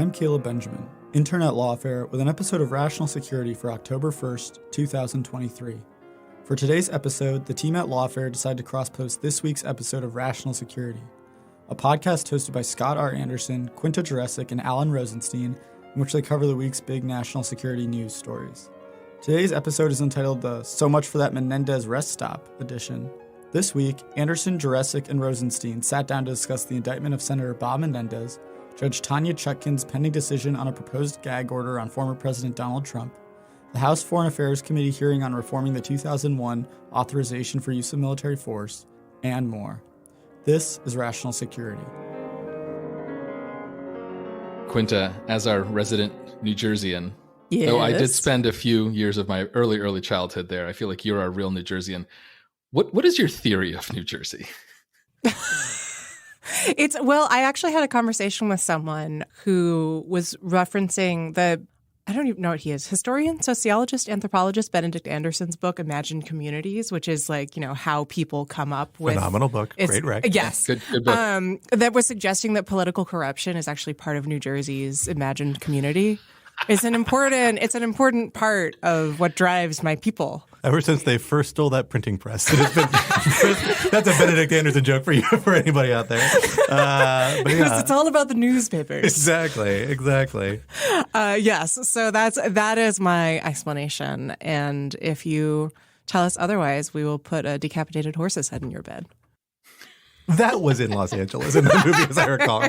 I'm Caleb Benjamin, intern at Lawfare, with an episode of Rational Security for October 1st, 2023. For today's episode, the team at Lawfare decided to cross-post this week's episode of Rational Security, a podcast hosted by Scott R. Anderson, Quinta Jurecic, and Alan Rosenstein, in which they cover the week's big national security news stories. Today's episode is entitled the So Much for That Menendez Rest Stop edition. This week, Anderson, Jurecic, and Rosenstein sat down to discuss the indictment of Senator Bob Menendez, Judge Tanya Chutkan's pending decision on a proposed gag order on former President Donald Trump, the House Foreign Affairs Committee hearing on reforming the 2001 authorization for use of military force, and more. This is Rational Security. Quinta, as our resident New Jerseyan, yes. though I did spend a few years of my early childhood there, I feel like you're a real New Jerseyan. What is your theory of New Jersey? I actually had a conversation with someone who was referencing I don't even know what he is, historian, sociologist, anthropologist, Benedict Anderson's book, Imagined Communities, which is how people come up with. Phenomenal book. Great rec. Yes. Good book. That was suggesting that political corruption is actually part of New Jersey's imagined community. It's an important part of what drives my people. Ever since they first stole that printing press, it has been, that's a Benedict Anderson joke for you, for anybody out there. But yeah. It's all about the newspapers. Exactly. Yes. So that is my explanation. And if you tell us otherwise, we will put a decapitated horse's head in your bed. That was in Los Angeles in the movie, as I recall.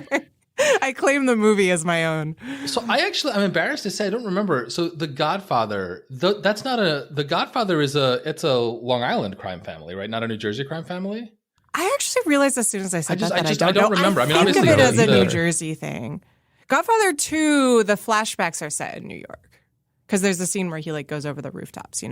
I claim the movie as my own. So I'm embarrassed to say I don't remember. So The Godfather, The Godfather is it's a Long Island crime family, right? Not a New Jersey crime family. I actually realized as soon as I said I don't remember. I think obviously of it as a New Jersey thing. Godfather 2, the flashbacks are set in New York because there's a scene where he goes over the rooftops.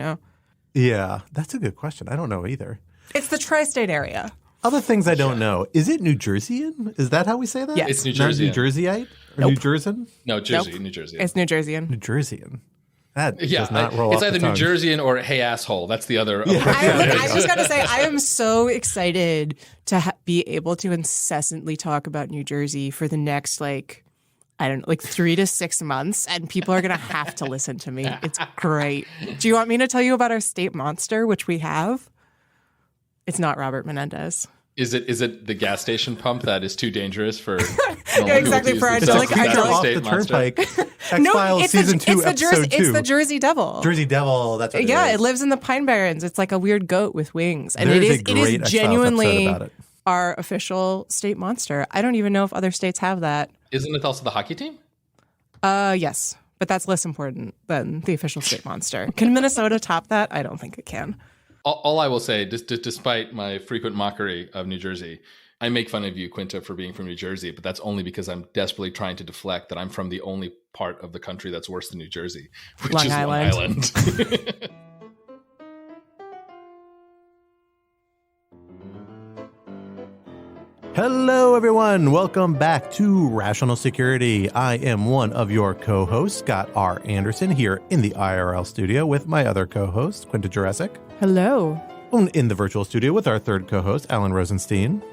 Yeah, that's a good question. I don't know either. It's the tri-state area. Other things I don't know. Is it New Jerseyan? Is that how we say that? Yes. It's New Jerseyan. Not New Jerseyite? Or Nope. New Jerseyan? No, Jersey, Nope. New Jersey. It's New Jerseyan. New Jerseyan. That does not roll it's off either the New tongue. Jerseyan or Hey Asshole. That's the other. I just got to say, I am so excited to be able to incessantly talk about New Jersey for the next, 3 to 6 months, and people are going to have to listen to me. It's great. Do you want me to tell you about our state monster, which we have? It's not Robert Menendez. Is it the gas station pump that is too dangerous for? Yeah, exactly. For idyllic off the turnpike. X-Files season 2, episode 2. It's the Jersey Devil. Jersey Devil. That's what it is. Yeah, it lives in the Pine Barrens. It's like a weird goat with wings, and There it is is a great X-Files genuinely episode about it. our official state monster. I don't even know if other states have that. Isn't it also the hockey team? Yes, but that's less important than the official state monster. Can Minnesota top that? I don't think it can. All I will say, despite my frequent mockery of New Jersey, I make fun of you, Quinta, for being from New Jersey, but that's only because I'm desperately trying to deflect that I'm from the only part of the country that's worse than New Jersey, which Long is Island. Long Island. Hello, everyone. Welcome back to Rational Security. I am one of your co-hosts, Scott R. Anderson, here in the IRL studio with my other co-host, Quinta Jurecic. Hello. In the virtual studio with our third co-host, Alan Rosenstein.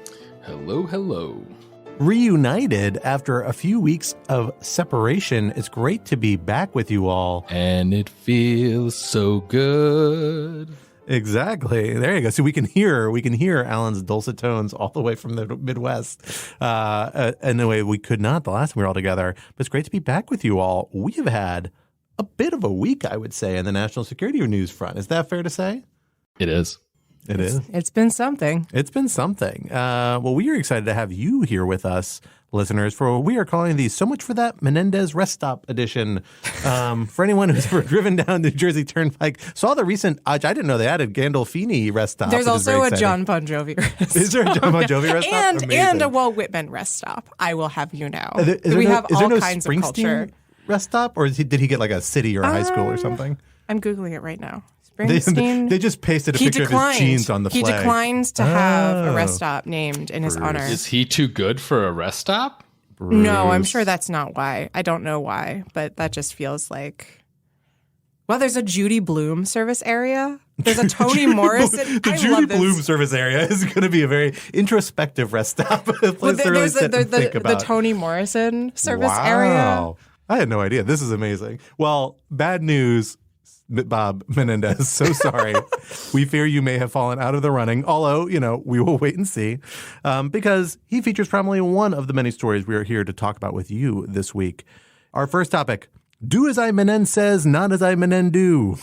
Hello. Reunited after a few weeks of separation. It's great to be back with you all. And it feels so good. Exactly. There you go. So we can hear Alan's dulcet tones all the way from the Midwest. In a way we could not the last time we were all together. But it's great to be back with you all. We have had a bit of a week, I would say, in the national security news front. Is that fair to say? It is. It is. It's been something. It's been something. Well, we are excited to have you here with us, listeners, for what we are calling the So Much for That Menendez Rest Stop edition. For anyone who's ever driven down New Jersey Turnpike, saw the recent, I didn't know they added Gandolfini Rest Stop. There's also a John Bon Jovi rest stop. Is there a John Bon Jovi Rest Stop? And a Walt Whitman rest stop. I will have you know. Is there have no all kinds of Springsteen culture. Rest Stop? Or did he get like a city or a high school or something? I'm Googling it right now. Springsteen. They just pasted a picture of his jeans on the flag. He declines to have a rest stop named in his honor. Is he too good for a rest stop? No, I'm sure that's not why. I don't know why, but that just feels like... Well, there's a Judy Blume service area. There's a Toni Morrison. The Judy Blume service area is going to be a very introspective rest stop. A place to really sit and think about. The Toni Morrison service area. I had no idea. This is amazing. Well, bad news, Bob Menendez. So sorry. We fear you may have fallen out of the running, although, we will wait and see, because he features prominently in one of the many stories we are here to talk about with you this week. Our first topic, do as I Menendsez, not as I Menendo.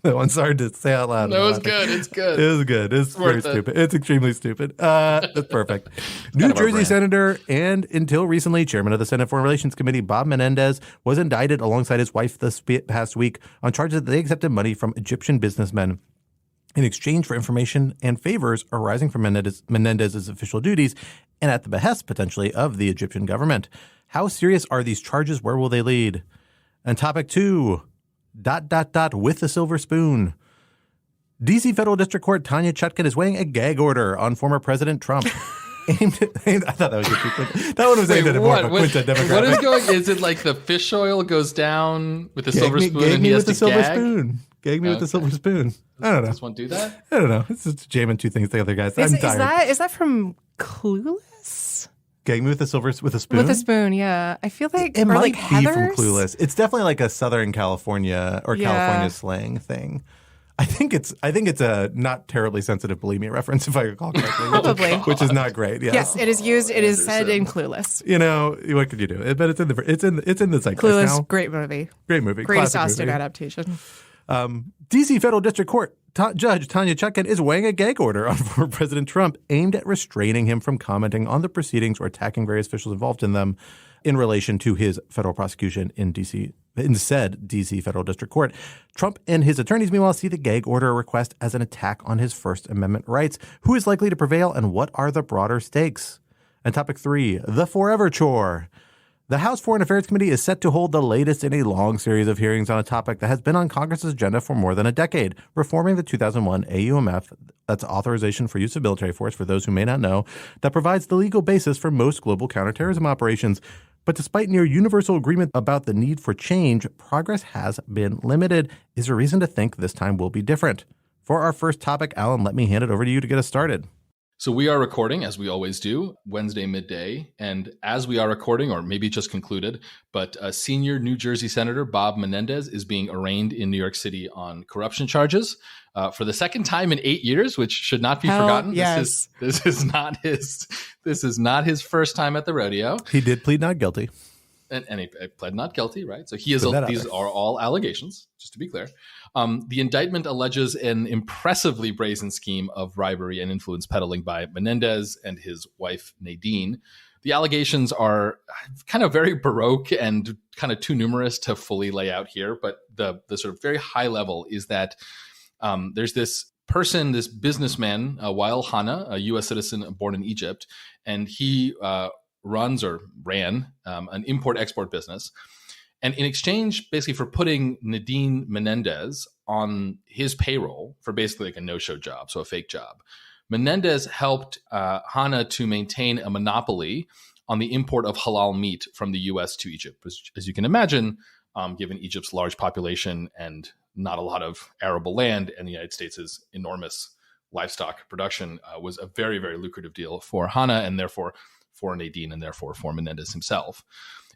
That one's hard to say out loud. No, it's good. It's good. It was good. It's very stupid. It's extremely stupid. That's perfect. New Jersey Senator and until recently chairman of the Senate Foreign Relations Committee, Bob Menendez, was indicted alongside his wife this past week on charges that they accepted money from Egyptian businessmen in exchange for information and favors arising from Menendez's official duties and at the behest, potentially, of the Egyptian government. How serious are these charges? Where will they lead? And topic 2... ... with a silver spoon. D.C. Federal District Court Tanya Chutkan is weighing a gag order on former President Trump. I thought that was good. That one was aimed at a more Quinta demographic. What is going? Is it like the fish oil goes down with the silver spoon and he has to gag? Gag me with the silver spoon. I don't know. Does one do that? I don't know. It's just jamming two things together, guys. I'm tired. Is that from Clueless? Gag me with a spoon? With a spoon, yeah. I feel like it might like be Heathers? from Clueless. It's definitely like a Southern California or California slang thing. I think it's a not terribly sensitive bulimia reference, if I recall correctly. Probably. Which is not great. Yes, it is used. It is said in Clueless. What could you do? But it's in the zeitgeist Clueless, now. great movie. Classic Greatest Austen movie. adaptation. D.C. Federal District Court Judge Tanya Chutkan is weighing a gag order on former President Trump aimed at restraining him from commenting on the proceedings or attacking various officials involved in them in relation to his federal prosecution in said D.C. Federal District Court. Trump and his attorneys, meanwhile, see the gag order request as an attack on his First Amendment rights. Who is likely to prevail and what are the broader stakes? And topic 3, the Forever Chore. The House Foreign Affairs Committee is set to hold the latest in a long series of hearings on a topic that has been on Congress's agenda for more than a decade, reforming the 2001 AUMF, that's Authorization for Use of Military Force, for those who may not know, that provides the legal basis for most global counterterrorism operations. But despite near universal agreement about the need for change, progress has been limited. Is there reason to think this time will be different? For our first topic, Alan, let me hand it over to you to get us started. So we are recording, as we always do, Wednesday midday. And as we are recording, or maybe just concluded, but senior New Jersey Senator Bob Menendez is being arraigned in New York City on corruption charges for the second time in 8 years, which should not be forgotten. Yes. This is not his first time at the rodeo. He did plead not guilty. And he pled not guilty, right? So these are all allegations, just to be clear. The indictment alleges an impressively brazen scheme of bribery and influence peddling by Menendez and his wife, Nadine. The allegations are kind of very baroque and kind of too numerous to fully lay out here, but the sort of very high level is that there's this person, this businessman, Wael Hanna, a U.S. citizen born in Egypt, and he ran an import-export business. And in exchange, basically, for putting Nadine Menendez on his payroll for basically like a no-show job, so a fake job, Menendez helped Hanna to maintain a monopoly on the import of halal meat from the U.S. to Egypt. As you can imagine, given Egypt's large population and not a lot of arable land, and the United States' enormous livestock production, was a very, very lucrative deal for Hanna and therefore for Nadine and therefore for Menendez himself.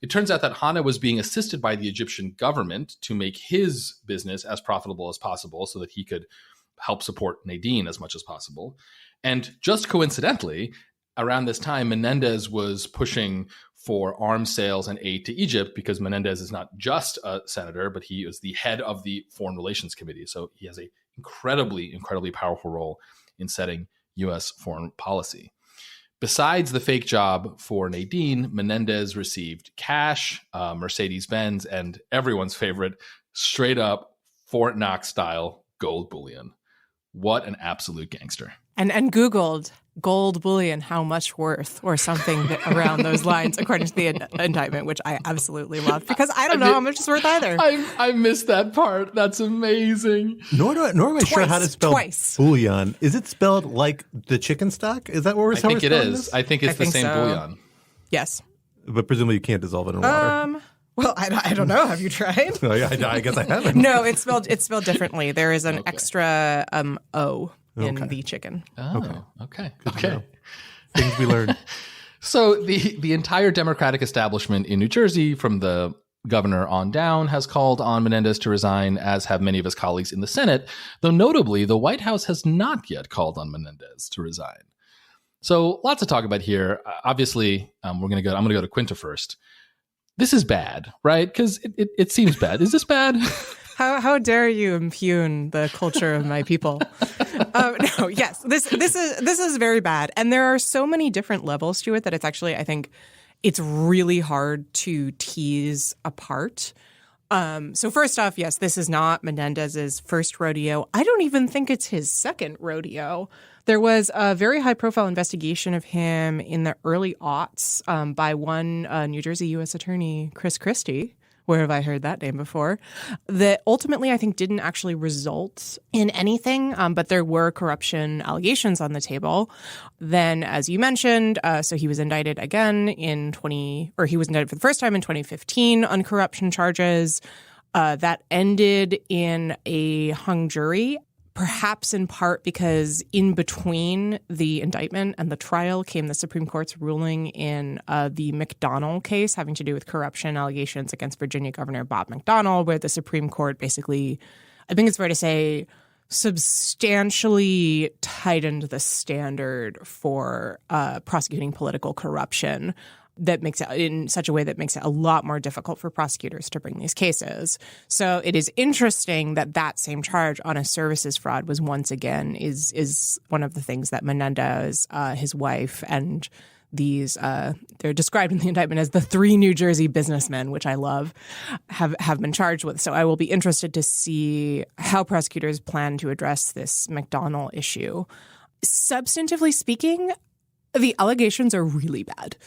It turns out that Hanna was being assisted by the Egyptian government to make his business as profitable as possible so that he could help support Nadine as much as possible. And just coincidentally, around this time, Menendez was pushing for arms sales and aid to Egypt because Menendez is not just a senator, but he is the head of the Foreign Relations Committee. So he has an incredibly, incredibly powerful role in setting U.S. foreign policy. Besides the fake job for Nadine, Menendez received cash, Mercedes-Benz, and everyone's favorite, straight up Fort Knox style gold bullion. What an absolute gangster. And Googled gold bullion, how much worth, or something around those lines, according to the indictment, which I absolutely love because I don't know how much it's worth either. I missed that part. That's amazing. Nor am I sure how to spell bullion. Is it spelled like the chicken stock? Is that what we're spelling? I think it is. I think it's the same bullion. Yes. But presumably you can't dissolve it in water. Well, I don't know. Have you tried? Oh, yeah, I guess I haven't. No, it's spelled differently. There is an extra O in the chicken. Oh, okay. Things we learn. So the entire Democratic establishment in New Jersey, from the governor on down, has called on Menendez to resign, as have many of his colleagues in the Senate, though notably the White House has not yet called on Menendez to resign. So lots to talk about here. Obviously, I'm going to go to Quinta first. This is bad, right? Because it seems bad. Is this bad? How dare you impugn the culture of my people? No, yes, this is very bad, and there are so many different levels to it that it's actually, I think, it's really hard to tease apart. So first off, yes, this is not Menendez's first rodeo. I don't even think it's his second rodeo. There was a very high-profile investigation of him in the early aughts by one New Jersey U.S. attorney, Chris Christie. Where have I heard that name before? That ultimately, I think, didn't actually result in anything, but there were corruption allegations on the table. Then, as you mentioned, so he was indicted again he was indicted for the first time in 2015 on corruption charges. That ended in a hung jury. Perhaps in part because in between the indictment and the trial came the Supreme Court's ruling in the McDonnell case having to do with corruption allegations against Virginia Governor Bob McDonnell, where the Supreme Court basically, I think it's fair to say, substantially tightened the standard for prosecuting political corruption. That makes it in such a way that makes it a lot more difficult for prosecutors to bring these cases. So it is interesting that that same charge on a services fraud was once again is one of the things that Menendez, his wife, and these they're described in the indictment as the 3 New Jersey businessmen, which I love, have been charged with. So I will be interested to see how prosecutors plan to address this McDonnell issue. Substantively speaking, the allegations are really bad.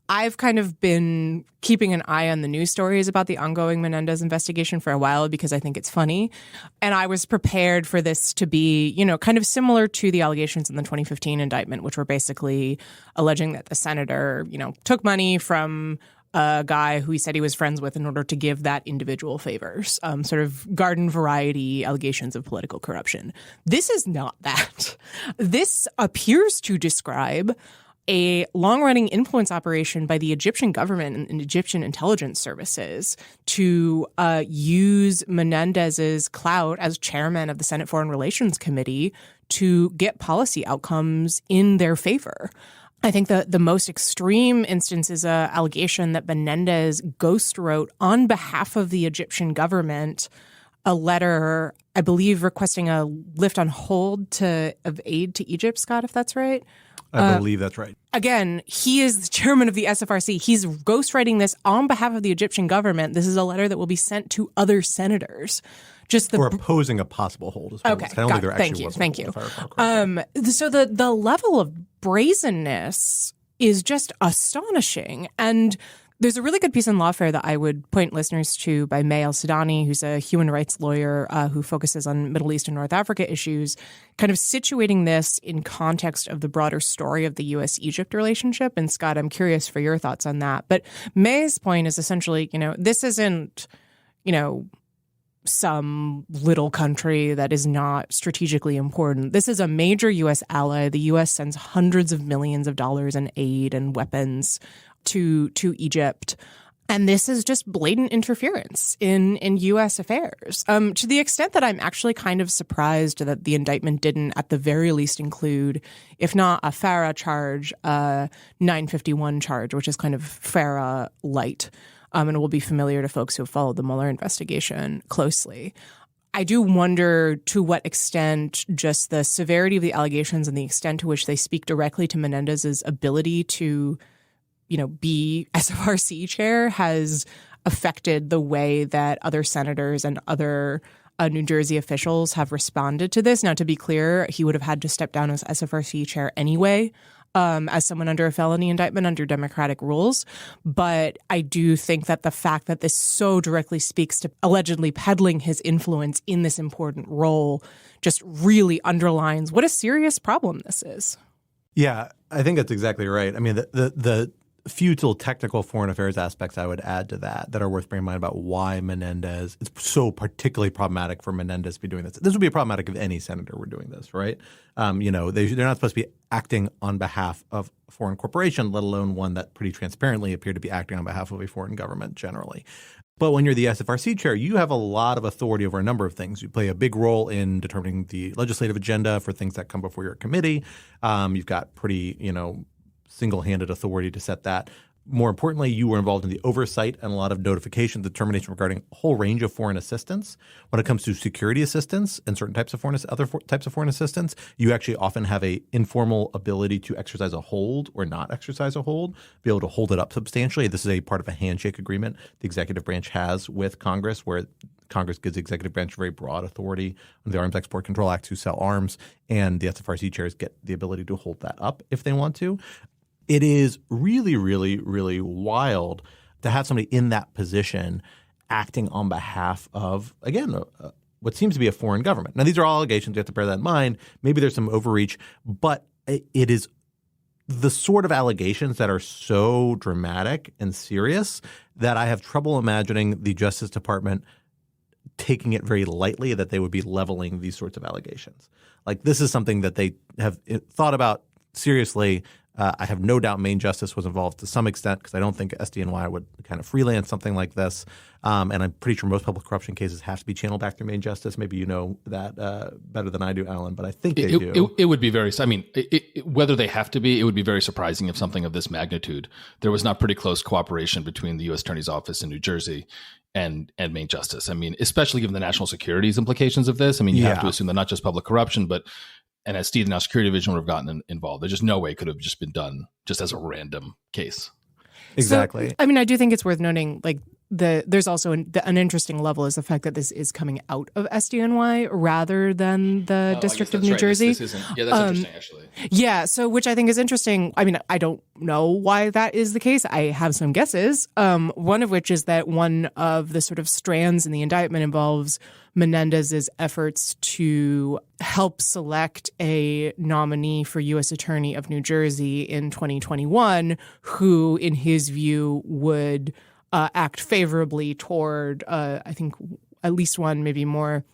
I've kind of been keeping an eye on the news stories about the ongoing Menendez investigation for a while because I think it's funny. And I was prepared for this to be, kind of similar to the allegations in the 2015 indictment, which were basically alleging that the senator, took money from a guy who he said he was friends with in order to give that individual favors, sort of garden variety allegations of political corruption. This is not that. This appears to describe a long-running influence operation by the Egyptian government and Egyptian intelligence services to use Menendez's clout as chairman of the Senate Foreign Relations Committee to get policy outcomes in their favor. I think the most extreme instance is an allegation that Menendez ghost wrote on behalf of the Egyptian government a letter, I believe, requesting a lift on hold of aid to Egypt, Scott, if that's right. I believe that's right. Again, he is the chairman of the SFRC. He's ghostwriting this on behalf of the Egyptian government. This is a letter that will be sent to other senators. Or opposing a possible hold. Okay, I don't think there actually was. Thank you. So the level of brazenness is just astonishing. And there's a really good piece in Lawfare that I would point listeners to by May El-Sudani, who's a human rights lawyer who focuses on Middle East and North Africa issues, kind of situating this in context of the broader story of the U.S.-Egypt relationship. And Scott, I'm curious for your thoughts on that. But May's point is essentially, this isn't, some little country that is not strategically important. This is a major U.S. ally. The U.S. sends hundreds of millions of dollars in aid and weapons to Egypt. And this is just blatant interference in U.S. affairs, to the extent that I'm actually kind of surprised that the indictment didn't, at the very least, include, if not a FARA charge, a 951 charge, which is kind of FARA light. And will be familiar to folks who have followed the Mueller investigation closely. I do wonder to what extent just the severity of the allegations and the extent to which they speak directly to Menendez's ability to, be SFRC chair has affected the way that other senators and other New Jersey officials have responded to this. Now, to be clear, he would have had to step down as SFRC chair anyway, as someone under a felony indictment under Democratic rules. But I do think that the fact that this so directly speaks to allegedly peddling his influence in this important role just really underlines what a serious problem this is. Yeah, I think that's exactly right. I mean, the few little technical foreign affairs aspects I would add to that are worth bearing in mind about why Menendez, it's so particularly problematic for Menendez to be doing this. This would be problematic if any senator were doing this, right? They're not supposed to be acting on behalf of a foreign corporation, let alone one that pretty transparently appeared to be acting on behalf of a foreign government generally. But when you're the SFRC chair, you have a lot of authority over a number of things. You play a big role in determining the legislative agenda for things that come before your committee. You've got pretty, single-handed authority to set that. More importantly, you were involved in the oversight and a lot of notification determination regarding a whole range of foreign assistance. When it comes to security assistance and certain types of other types of foreign assistance, you actually often have a informal ability to exercise a hold or not exercise a hold, be able to hold it up substantially. This is a part of a handshake agreement the executive branch has with Congress, where Congress gives the executive branch very broad authority under the Arms Export Control Act to sell arms, and the SFRC chairs get the ability to hold that up if they want to. It is really, really, really wild to have somebody in that position acting on behalf of, again, what seems to be a foreign government. Now, these are all allegations. You have to bear that in mind. Maybe there's some overreach, but it is the sort of allegations that are so dramatic and serious that I have trouble imagining the Justice Department taking it very lightly, that they would be leveling these sorts of allegations. Like, this is something that they have thought about seriously. I have no doubt Main Justice was involved to some extent, because I don't think SDNY would kind of freelance something like this. And I'm pretty sure most public corruption cases have to be channeled back through Main Justice. Maybe you know that better than I do, Alan, but I think they do. It would be very – whether they have to be, it would be very surprising if something of this magnitude, there was not pretty close cooperation between the U.S. Attorney's Office in New Jersey and Main Justice. Especially given the national securities implications of this. You have to assume that not just public corruption, but – and as Steve, the National Security Division would have gotten involved. There's just no way it could have just been done just as a random case. Exactly. So, I do think it's worth noting, there's also an interesting level is the fact that this is coming out of SDNY rather than the District of New Jersey. This isn't. Yeah, that's interesting, actually. Yeah, so which I think is interesting. I don't know why that is the case. I have some guesses. One of which is that one of the sort of strands in the indictment involves Menendez's efforts to help select a nominee for U.S. Attorney of New Jersey in 2021 who, in his view, would act favorably toward, I think, at least one, maybe more,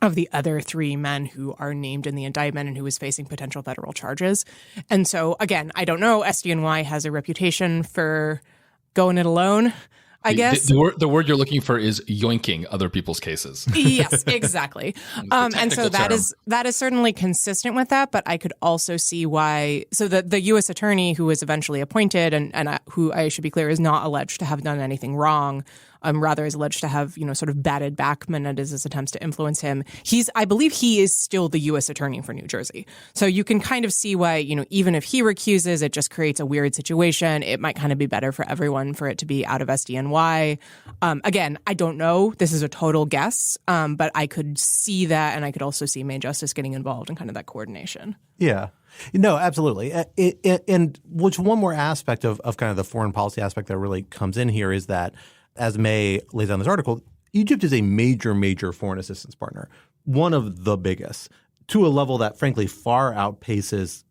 of the other three men who are named in the indictment and who is facing potential federal charges. And so, again, I don't know. SDNY has a reputation for going it alone, I guess. The word you're looking for is yoinking other people's cases. Yes, exactly. And so that is certainly consistent with that, but I could also see why. So the U.S. attorney who was eventually appointed and who, I should be clear, is not alleged to have done anything wrong, rather is alleged to have, sort of batted back Menendez's attempts to influence him. I believe he is still the U.S. attorney for New Jersey. So you can kind of see why, even if he recuses, it just creates a weird situation. It might kind of be better for everyone for it to be out of SDNY. Again, I don't know. This is a total guess, but I could see that, and I could also see Main Justice getting involved in kind of that coordination. Yeah. No, absolutely. And which one more aspect of kind of the foreign policy aspect that really comes in here is that, as May lays down in this article, Egypt is a major, major foreign assistance partner, one of the biggest, to a level that, frankly, far outpaces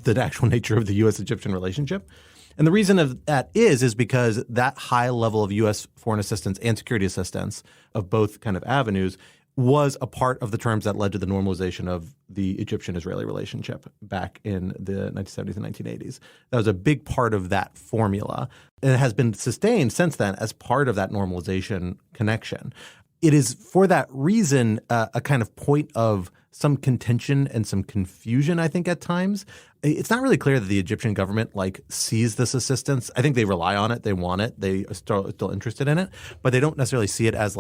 the actual nature of the U.S.-Egyptian relationship. And the reason of that is because that high level of U.S. foreign assistance and security assistance of both kind of avenues was a part of the terms that led to the normalization of the Egyptian-Israeli relationship back in the 1970s and 1980s. That was a big part of that formula. And it has been sustained since then as part of that normalization connection. It is for that reason a kind of point of some contention and some confusion, I think, at times. It's not really clear that the Egyptian government sees this assistance. I think they rely on it. They want it. They are still interested in it. But they don't necessarily see it as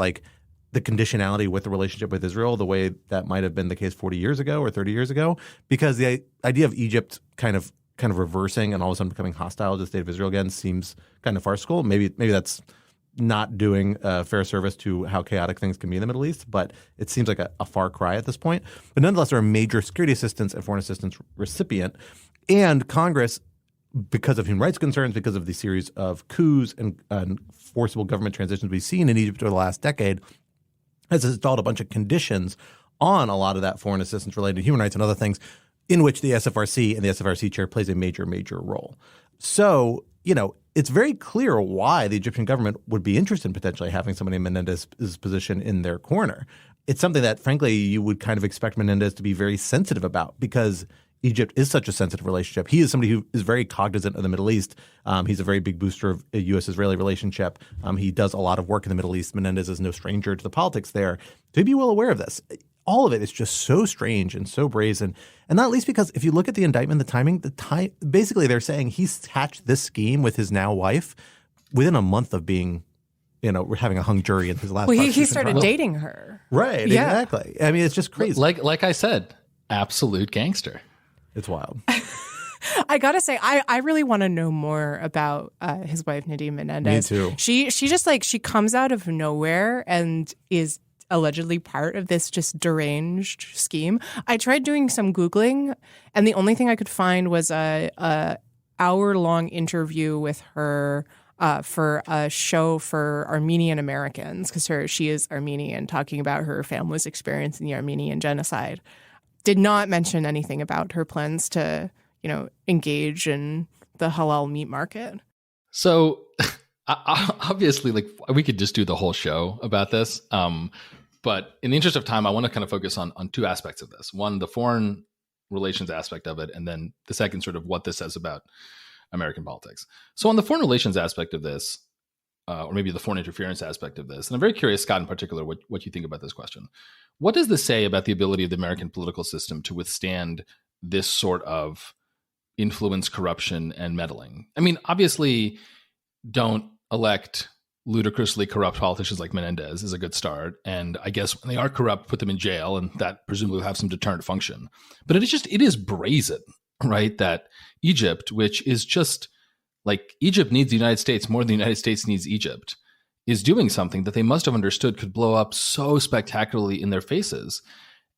the conditionality with the relationship with Israel the way that might have been the case 40 years ago or 30 years ago, because the idea of Egypt kind of reversing and all of a sudden becoming hostile to the state of Israel again seems kind of farcical. Maybe that's not doing fair service to how chaotic things can be in the Middle East, but it seems like a far cry at this point. But nonetheless, they're a major security assistance and foreign assistance recipient, and Congress, because of human rights concerns, because of the series of coups and forcible government transitions we've seen in Egypt over the last decade, has installed a bunch of conditions on a lot of that foreign assistance related to human rights and other things, in which the SFRC and the SFRC chair plays a major, major role. So, it's very clear why the Egyptian government would be interested in potentially having somebody in Menendez's position in their corner. It's something that, frankly, you would kind of expect Menendez to be very sensitive about because Egypt is such a sensitive relationship. He is somebody who is very cognizant of the Middle East. He's a very big booster of a U.S.-Israeli relationship. He does a lot of work in the Middle East. Menendez is no stranger to the politics there. So he'd be well aware of this. All of it is just so strange and so brazen. And not least because if you look at the indictment, basically they're saying he's hatched this scheme with his now wife within a month of being, having a hung jury in his last. Well, he started dating her. Right. Yeah. Exactly. I mean, it's just crazy. Like I said, absolute gangster. It's wild. I gotta say, I really want to know more about his wife, Nadine Menendez. Me too. She just she comes out of nowhere and is allegedly part of this just deranged scheme. I tried doing some Googling, and the only thing I could find was a hour-long interview with her for a show for Armenian Americans, because she is Armenian, talking about her family's experience in the Armenian genocide. Did not mention anything about her plans to, engage in the halal meat market. So obviously, we could just do the whole show about this. But in the interest of time, I want to kind of focus on two aspects of this. One, the foreign relations aspect of it, and then the second, sort of what this says about American politics. So on the foreign relations aspect of this, or maybe the foreign interference aspect of this, and I'm very curious, Scott, in particular, what you think about this question. What does this say about the ability of the American political system to withstand this sort of influence, corruption, and meddling? I mean, obviously, don't elect ludicrously corrupt politicians like Menendez is a good start. And I guess when they are corrupt, put them in jail, and that presumably will have some deterrent function. But it is brazen, right? That Egypt, which is just Egypt needs the United States more than the United States needs Egypt, is doing something that they must have understood could blow up so spectacularly in their faces.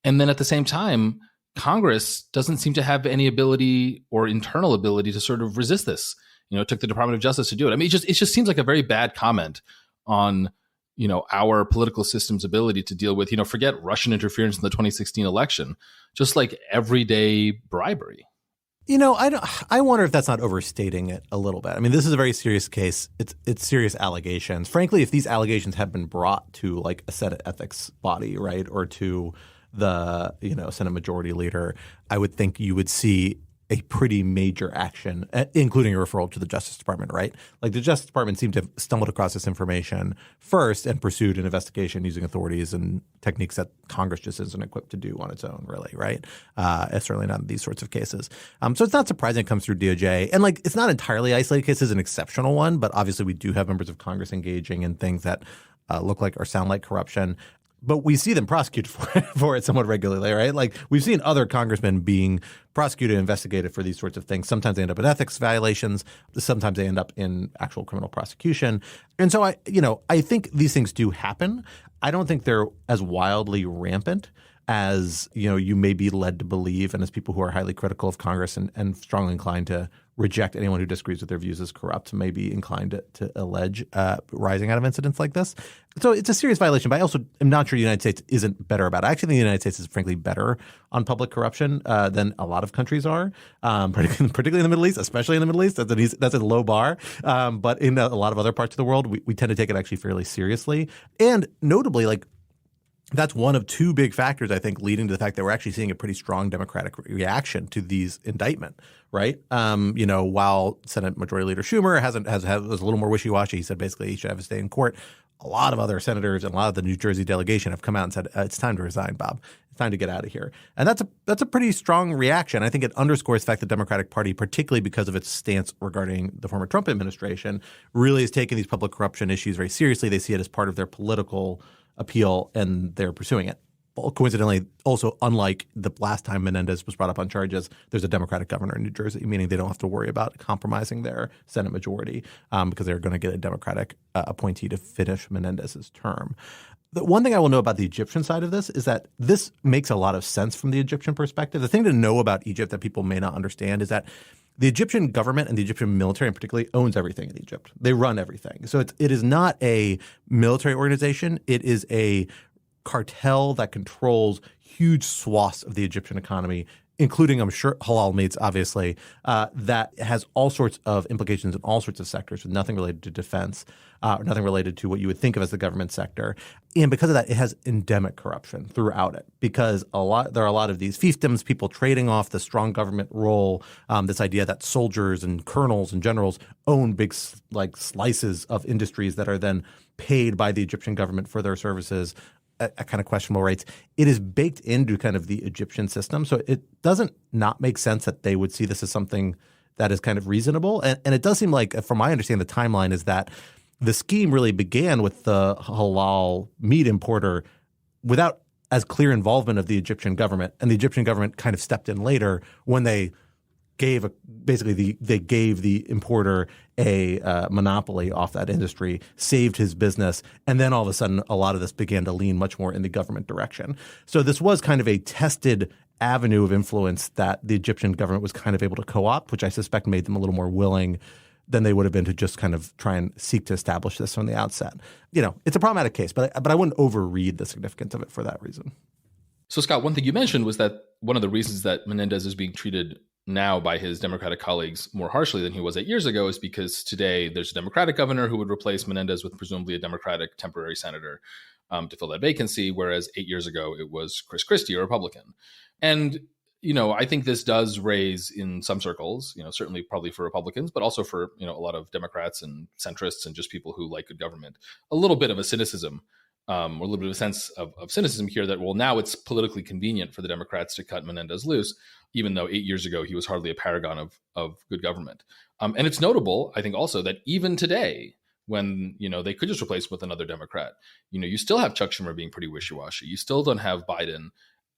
And then at the same time, Congress doesn't seem to have any ability or internal ability to sort of resist this. It took the Department of Justice to do it. I mean, it just seems like a very bad comment on, our political system's ability to deal with, forget Russian interference in the 2016 election, just like everyday bribery. I wonder if that's not overstating it a little bit. I mean, this is a very serious case. It's serious allegations. Frankly, if these allegations had been brought to a Senate ethics body, right, or to the Senate Majority Leader, I would think you would see a pretty major action, including a referral to the Justice Department, right? The Justice Department seemed to have stumbled across this information first and pursued an investigation using authorities and techniques that Congress just isn't equipped to do on its own, really, right? Certainly not in these sorts of cases. So it's not surprising it comes through DOJ. And it's not entirely isolated case. It's an exceptional one, but obviously we do have members of Congress engaging in things that look like or sound like corruption. But we see them prosecuted for it somewhat regularly, right? We've seen other congressmen being prosecuted, investigated for these sorts of things. Sometimes they end up in ethics violations. Sometimes they end up in actual criminal prosecution. And so I think these things do happen. I don't think they're as wildly rampant as, you may be led to believe, and as people who are highly critical of Congress and strongly inclined to reject anyone who disagrees with their views as corrupt may be inclined to allege rising out of incidents like this. So it's a serious violation, but I also am not sure the United States isn't better about it. I actually think the United States is frankly better on public corruption than a lot of countries are, particularly in the Middle East, especially in the Middle East. That's a low bar. But in a lot of other parts of the world, we tend to take it actually fairly seriously. And notably, that's one of two big factors, I think, leading to the fact that we're actually seeing a pretty strong Democratic reaction to these indictment, right? While Senate Majority Leader Schumer was a little more wishy-washy, he said basically he should have to stay in court. A lot of other senators and a lot of the New Jersey delegation have come out and said, it's time to resign, Bob. It's time to get out of here. And that's a pretty strong reaction. I think it underscores the fact the Democratic Party, particularly because of its stance regarding the former Trump administration, really is taking these public corruption issues very seriously. They see it as part of their political appeal, and they're pursuing it. Well, coincidentally, also unlike the last time Menendez was brought up on charges, there's a Democratic governor in New Jersey, meaning they don't have to worry about compromising their Senate majority because they're going to get a Democratic appointee to finish Menendez's term. The one thing I will know about the Egyptian side of this is that this makes a lot of sense from the Egyptian perspective. The thing to know about Egypt that people may not understand is that the Egyptian government and the Egyptian military in particular owns everything in Egypt. They run everything. So it is not a military organization. It is a cartel that controls huge swaths of the Egyptian economy, including, I'm sure, halal meats, obviously, that has all sorts of implications in all sorts of sectors, with nothing related to defense, nothing related to what you would think of as the government sector. And because of that, it has endemic corruption throughout it, because there are a lot of these fiefdoms, people trading off the strong government role, this idea that soldiers and colonels and generals own big slices of industries that are then paid by the Egyptian government for their services at kind of questionable rates. It is baked into kind of the Egyptian system. So it doesn't not make sense that they would see this as something that is kind of reasonable. And it does seem like, from my understanding, the timeline is that the scheme really began with the halal meat importer without as clear involvement of the Egyptian government. And the Egyptian government kind of stepped in later when they gave the importer a monopoly off that industry, saved his business, and then all of a sudden a lot of this began to lean much more in the government direction. So this was kind of a tested avenue of influence that the Egyptian government was kind of able to co-opt, which I suspect made them a little more willing than they would have been to just kind of try and seek to establish this from the outset. You know, it's a problematic case, but I wouldn't overread the significance of it for that reason. So, Scott, one thing you mentioned was that one of the reasons that Menendez is being treated now by his Democratic colleagues more harshly than he was 8 years ago is because today there's a Democratic governor who would replace Menendez with presumably a Democratic temporary senator to fill that vacancy, whereas 8 years ago it was Chris Christie, a Republican. And, you know, I think this does raise in some circles, you know, certainly probably for Republicans, but also for, you know, a lot of Democrats and centrists and just people who like good government, a little bit of a cynicism or a little bit of a sense of cynicism here that, well, now it's politically convenient for the Democrats to cut Menendez loose, even though 8 years ago he was hardly a paragon of good government. And it's notable, I think, also that even today, when, you know, they could just replace him with another Democrat, you know, you still have Chuck Schumer being pretty wishy-washy. You still don't have Biden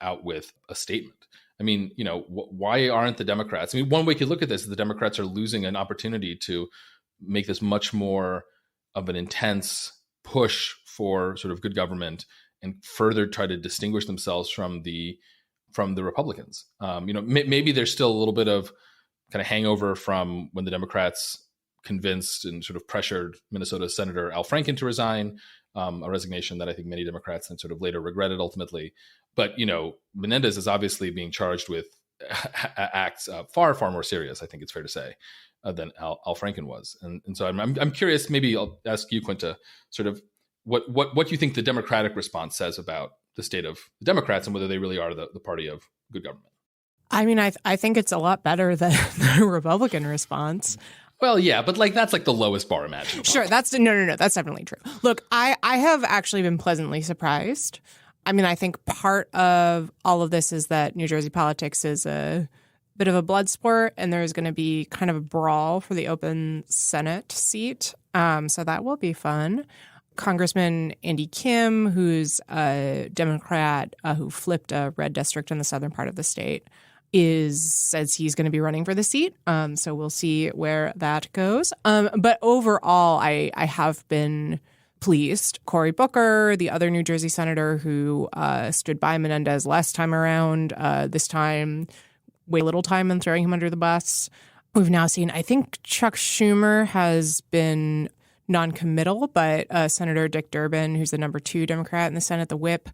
out with a statement. I mean, you know, why aren't the Democrats? I mean, one way you could look at this is the Democrats are losing an opportunity to make this much more of an intense push for sort of good government and further try to distinguish themselves from the Republicans. You know, maybe there's still a little bit of kind of hangover from when the Democrats convinced and sort of pressured Minnesota Senator Al Franken to resign, a resignation that I think many Democrats then sort of later regretted ultimately. But, you know, Menendez is obviously being charged with acts far, far more serious, I think it's fair to say, than Al Franken was. And so I'm curious, maybe I'll ask you, Quinta, sort of what you think the Democratic response says about the state of the Democrats and whether they really are the party of good government. I mean, I think it's a lot better than the Republican response. Well, yeah, but that's the lowest bar imaginable. Sure, no, that's definitely true. Look, I have actually been pleasantly surprised. I mean, I think part of all of this is that New Jersey politics is a bit of a blood sport, and there's going to be kind of a brawl for the open Senate seat. So that will be fun. Congressman Andy Kim, who's a Democrat who flipped a red district in the southern part of the state, says he's going to be running for the seat. So we'll see where that goes. But overall, I have been pleased. Cory Booker, the other New Jersey senator who stood by Menendez last time around, this time way little time in throwing him under the bus. We've now seen, I think Chuck Schumer has been non-committal, but Senator Dick Durbin, who's the number 2 Democrat in the Senate, the whip,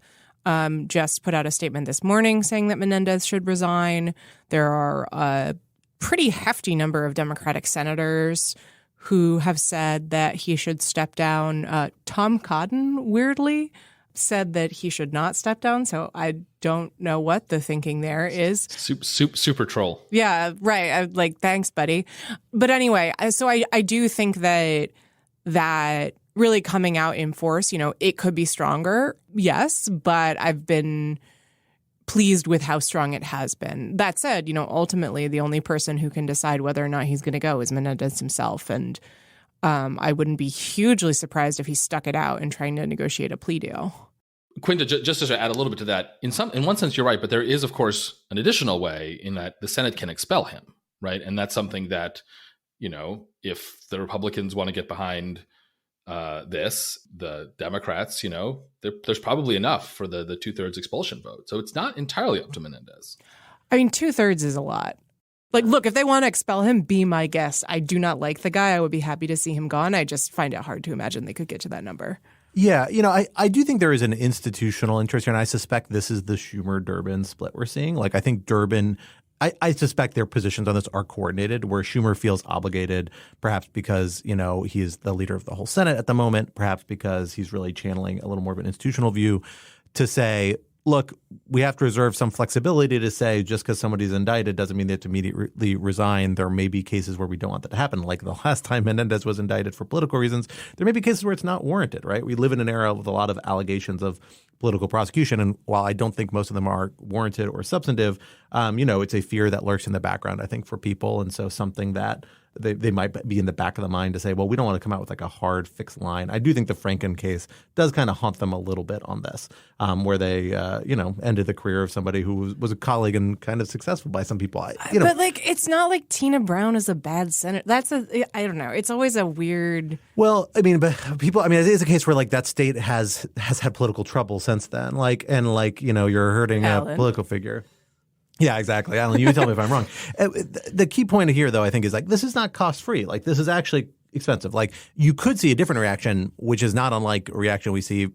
just put out a statement this morning saying that Menendez should resign. There are a pretty hefty number of Democratic senators who have said that he should step down. Tom Cotton, weirdly, said that he should not step down. So I don't know what the thinking there is. Super troll. Yeah, right. Thanks, buddy. But anyway, so I do think that really coming out in force, you know, it could be stronger, yes, but I've been pleased with how strong it has been. That said, you know, ultimately the only person who can decide whether or not he's going to go is Menendez himself. And I wouldn't be hugely surprised if he stuck it out in trying to negotiate a plea deal. Quinta, just to add a little bit to that, in one sense, you're right, but there is, of course, an additional way in that the Senate can expel him, right? And that's something that, you know, if the Republicans want to get behind the Democrats, you know, there's probably enough for the 2/3 expulsion vote. So it's not entirely up to Menendez. I mean, 2/3 is a lot. Look, if they want to expel him, be my guest. I do not like the guy. I would be happy to see him gone. I just find it hard to imagine they could get to that number. Yeah, I do think there is an institutional interest here, and I suspect this is the Schumer-Durbin split we're seeing. Like, I think Durbin – I suspect their positions on this are coordinated, where Schumer feels obligated, perhaps because, he is the leader of the whole Senate at the moment, perhaps because he's really channeling a little more of an institutional view to say, look, we have to reserve some flexibility to say just because somebody's indicted doesn't mean they have to immediately resign. There may be cases where we don't want that to happen. Like the last time Menendez was indicted for political reasons, there may be cases where it's not warranted, right? We live in an era with a lot of allegations of political prosecution. And while I don't think most of them are warranted or substantive, it's a fear that lurks in the background, I think, for people. And so something that they might be in the back of the mind to say, well, we don't want to come out with like a hard fixed line. I do think the Franken case does kind of haunt them a little bit on this, where they, ended the career of somebody who was a colleague and kind of successful by some people. But it's not like Tina Brown is a bad senator. I don't know. It's always a weird. Well, but people, it is a case where like that state has had political trouble since then. You're hurting Alan. a political figure. Yeah, exactly. Alan, you tell me if I'm wrong. The key point here, though, I think is like this is not cost free. Like this is actually expensive. Like you could see a different reaction, which is not unlike a reaction we see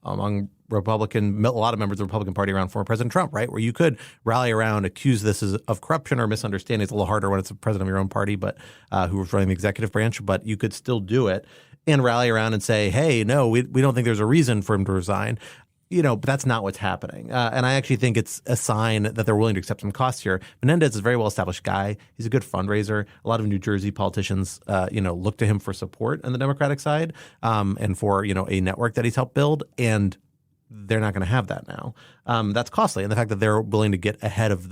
among a lot of members of the Republican Party around former President Trump, right? Where you could rally around, accuse this of corruption or misunderstanding. It's a little harder when it's the president of your own party, but who was running the executive branch. But you could still do it and rally around and say, hey, no, we don't think there's a reason for him to resign. But that's not what's happening. And I actually think it's a sign that they're willing to accept some costs here. Menendez is a very well-established guy. He's a good fundraiser. A lot of New Jersey politicians, look to him for support on the Democratic side and for, a network that he's helped build. And they're not going to have that now. That's costly. And the fact that they're willing to get ahead of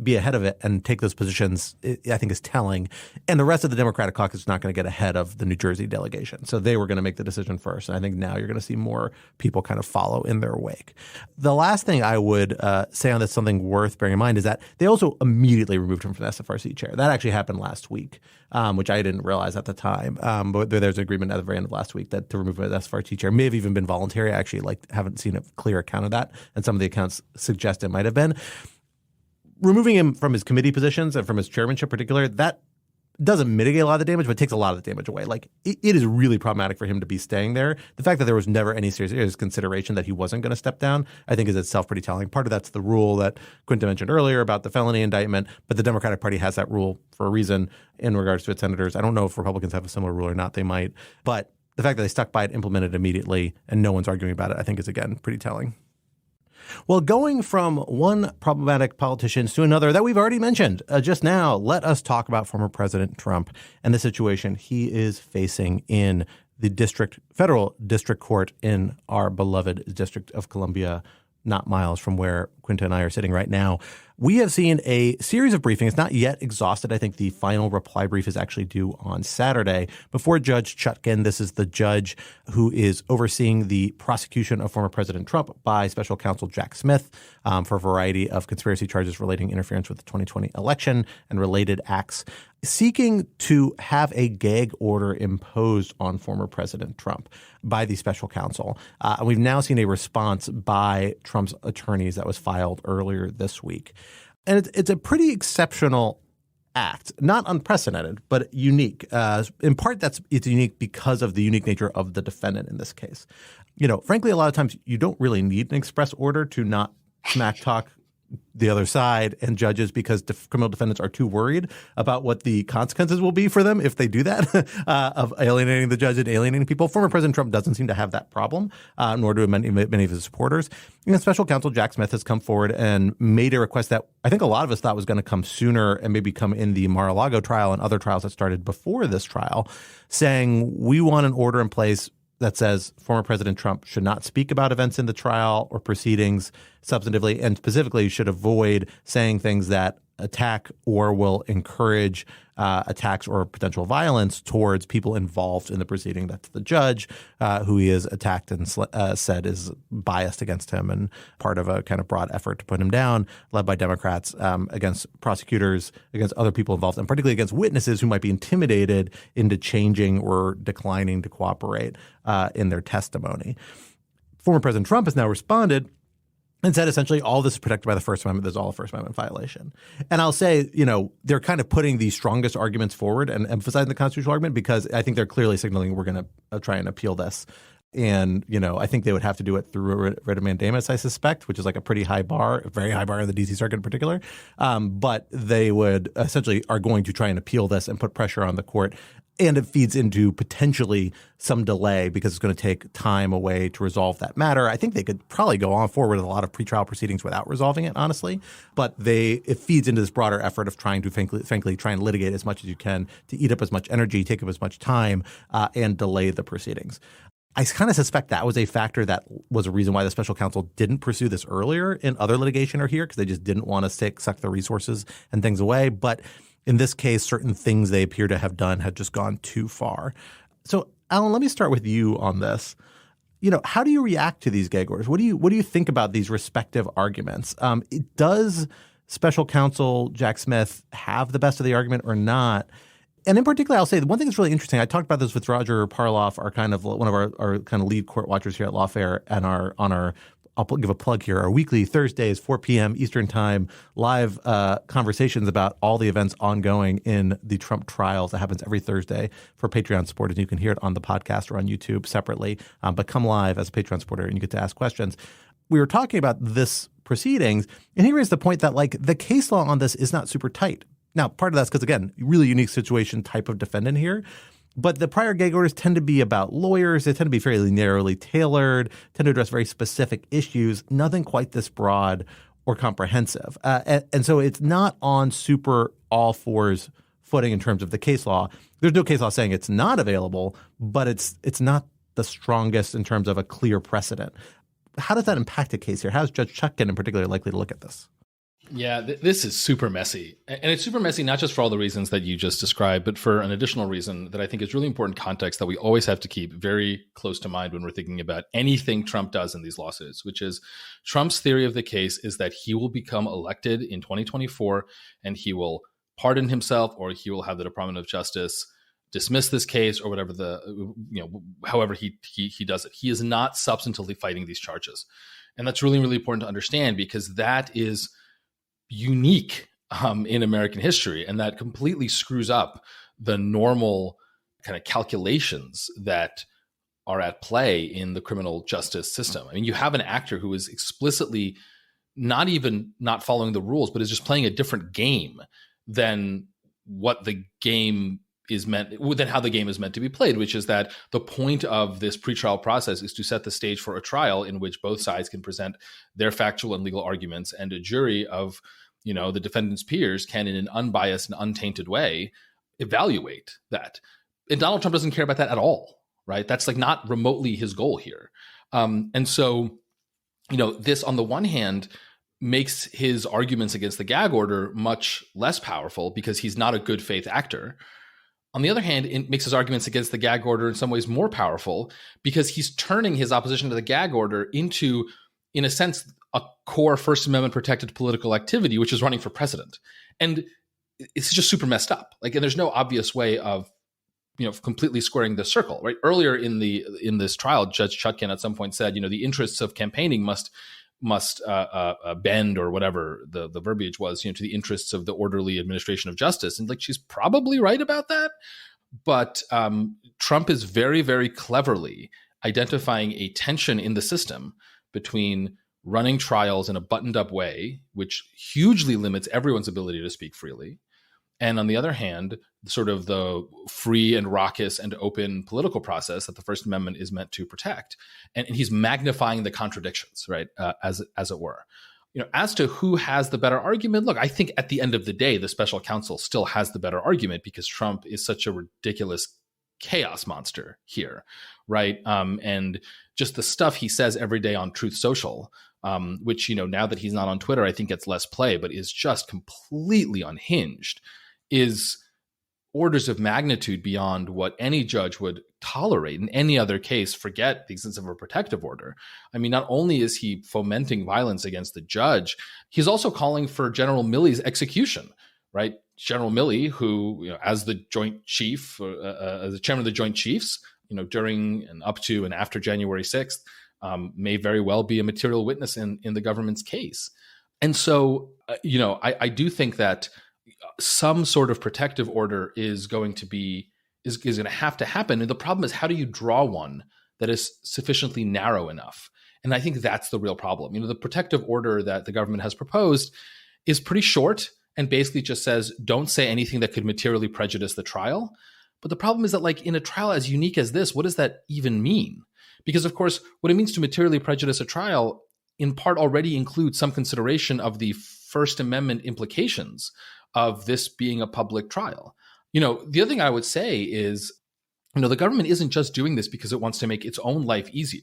be ahead of it and take those positions, I think is telling. And the rest of the Democratic caucus is not going to get ahead of the New Jersey delegation. So they were going to make the decision first. And I think now you're going to see more people kind of follow in their wake. The last thing I would say on this, something worth bearing in mind, is that they also immediately removed him from the SFRC chair. That actually happened last week, which I didn't realize at the time. But there's an agreement at the very end of last week that to remove him as SFRC chair may have even been voluntary. I actually haven't seen a clear account of that. And some of the accounts suggest it might have been. Removing him from his committee positions and from his chairmanship in particular, that doesn't mitigate a lot of the damage, but takes a lot of the damage away. Like it is really problematic for him to be staying there. The fact that there was never any serious consideration that he wasn't going to step down, I think is itself pretty telling. Part of that's the rule that Quinta mentioned earlier about the felony indictment, but the Democratic Party has that rule for a reason in regards to its senators. I don't know if Republicans have a similar rule or not. They might. But the fact that they stuck by it, implemented it immediately, and no one's arguing about it, I think is, again, pretty telling. Well, going from one problematic politician to another that we've already mentioned just now, let us talk about former President Trump and the situation he is facing in the federal district court in our beloved District of Columbia, not miles from where Quinta and I are sitting right now. We have seen a series of briefings, not yet exhausted. I think the final reply brief is actually due on Saturday before Judge Chutkan. This is the judge who is overseeing the prosecution of former President Trump by special counsel Jack Smith for a variety of conspiracy charges relating interference with the 2020 election and related acts, seeking to have a gag order imposed on former President Trump by the special counsel. And we've now seen a response by Trump's attorneys that was filed earlier this week. And it's a pretty exceptional act, not unprecedented, but unique. In part, it's unique because of the unique nature of the defendant in this case. Frankly, a lot of times you don't really need an express order to not smack talk the other side and judges because criminal defendants are too worried about what the consequences will be for them if they do that, of alienating the judge and alienating people. Former President Trump doesn't seem to have that problem, nor do many of his supporters. And special counsel Jack Smith has come forward and made a request that I think a lot of us thought was going to come sooner and maybe come in the Mar-a-Lago trial and other trials that started before this trial, saying we want an order in place that says former President Trump should not speak about events in the trial or proceedings substantively, and specifically should avoid saying things that attack or will encourage attacks or potential violence towards people involved in the proceeding. That's the judge who he has attacked and said is biased against him and part of a kind of broad effort to put him down, led by Democrats against prosecutors, against other people involved, and particularly against witnesses who might be intimidated into changing or declining to cooperate in their testimony. Former President Trump has now responded and said essentially all this is protected by the First Amendment. There's all a First Amendment violation. And I'll say, they're kind of putting the strongest arguments forward and emphasizing the constitutional argument because I think they're clearly signaling we're going to try and appeal this. And, I think they would have to do it through a writ of mandamus, I suspect, which is like a pretty high bar, a very high bar in the D.C. Circuit in particular. But they would essentially are going to try and appeal this and put pressure on the court. And it feeds into potentially some delay because it's going to take time away to resolve that matter. I think they could probably go on forward with a lot of pretrial proceedings without resolving it, honestly. But it feeds into this broader effort of trying to, frankly, try and litigate as much as you can to eat up as much energy, take up as much time, and delay the proceedings. I kind of suspect that was a factor that was a reason why the special counsel didn't pursue this earlier in other litigation or here, because they just didn't want to suck the resources and things away. But in this case, certain things they appear to have done had just gone too far. So, Alan, let me start with you on this. How do you react to these gag orders? What do you think about these respective arguments? Does special counsel Jack Smith have the best of the argument or not? And in particular, I'll say the one thing that's really interesting. I talked about this with Roger Parloff, our kind of one of our kind of lead court watchers here at Lawfare, and on our I'll give a plug here. Our weekly Thursdays, 4 p.m. Eastern Time, live conversations about all the events ongoing in the Trump trials. That happens every Thursday for Patreon supporters. You can hear it on the podcast or on YouTube separately. But come live as a Patreon supporter and you get to ask questions. We were talking about this proceedings, and he raised the point that the case law on this is not super tight. Now, part of that's because, again, really unique situation type of defendant here. But the prior gag orders tend to be about lawyers. They tend to be fairly narrowly tailored, tend to address very specific issues, nothing quite this broad or comprehensive. And so it's not on super all fours footing in terms of the case law. There's no case law saying it's not available, but it's not the strongest in terms of a clear precedent. How does that impact a case here? How is Judge Chutkan in particular likely to look at this? Yeah, this is super messy. And it's super messy, not just for all the reasons that you just described, but for an additional reason that I think is really important context that we always have to keep very close to mind when we're thinking about anything Trump does in these lawsuits, which is Trump's theory of the case is that he will become elected in 2024 and he will pardon himself, or he will have the Department of Justice dismiss this case, or whatever however he does it. He is not substantively fighting these charges. And that's really, really important to understand, because that is unique in American history, and that completely screws up the normal kind of calculations that are at play in the criminal justice system. I mean, you have an actor who is explicitly not even not following the rules, but is just playing a different game than what the game is meant, than how the game is meant to be played, which is that the point of this pretrial process is to set the stage for a trial in which both sides can present their factual and legal arguments, and a jury of the defendant's peers can, in an unbiased and untainted way, evaluate that. And Donald Trump doesn't care about that at all, right? That's not remotely his goal here. And so, this on the one hand makes his arguments against the gag order much less powerful because he's not a good faith actor. On the other hand, it makes his arguments against the gag order in some ways more powerful because he's turning his opposition to the gag order into, in a sense, a core First Amendment protected political activity, which is running for president. And it's just super messed up. And there's no obvious way of, completely squaring the circle, right? Earlier in this trial, Judge Chutkan at some point said, the interests of campaigning must bend, or whatever the verbiage was, to the interests of the orderly administration of justice. And she's probably right about that. But Trump is very, very cleverly identifying a tension in the system between running trials in a buttoned up way, which hugely limits everyone's ability to speak freely, and on the other hand, sort of the free and raucous and open political process that the First Amendment is meant to protect. And he's magnifying the contradictions, right, as it were. As to who has the better argument, look, I think at the end of the day, the special counsel still has the better argument because Trump is such a ridiculous chaos monster here, right? And just the stuff he says every day on Truth Social, which, now that he's not on Twitter, I think gets less play, but is just completely unhinged, is orders of magnitude beyond what any judge would tolerate in any other case. Forget the existence of a protective order. I mean, not only is he fomenting violence against the judge, he's also calling for General Milley's execution, right? General Milley, who, as the Joint Chief, as the chairman of the Joint Chiefs, during and up to and after January 6th, may very well be a material witness in the government's case. And so, I do think that some sort of protective order is going to have to happen. And the problem is, how do you draw one that is sufficiently narrow enough. And I think that's the real problem. The protective order that the government has proposed is pretty short and basically just says, don't say anything that could materially prejudice the trial. But the problem is that, like, in a trial as unique as this, what does that even mean? Because, of course, what it means to materially prejudice a trial in part already includes some consideration of the First Amendment implications of this being a public trial. The other thing I would say is, the government isn't just doing this because it wants to make its own life easier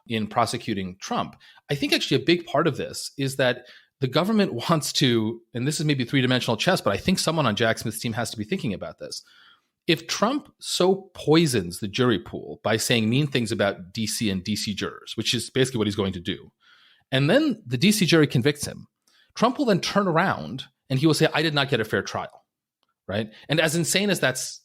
in prosecuting Trump. I think actually a big part of this is that the government wants to, and this is maybe three-dimensional chess, but I think someone on Jack Smith's team has to be thinking about this. If Trump so poisons the jury pool by saying mean things about DC and DC jurors, which is basically what he's going to do, and then the DC jury convicts him, Trump will then turn around and he will say, I did not get a fair trial, right? And as insane as that's,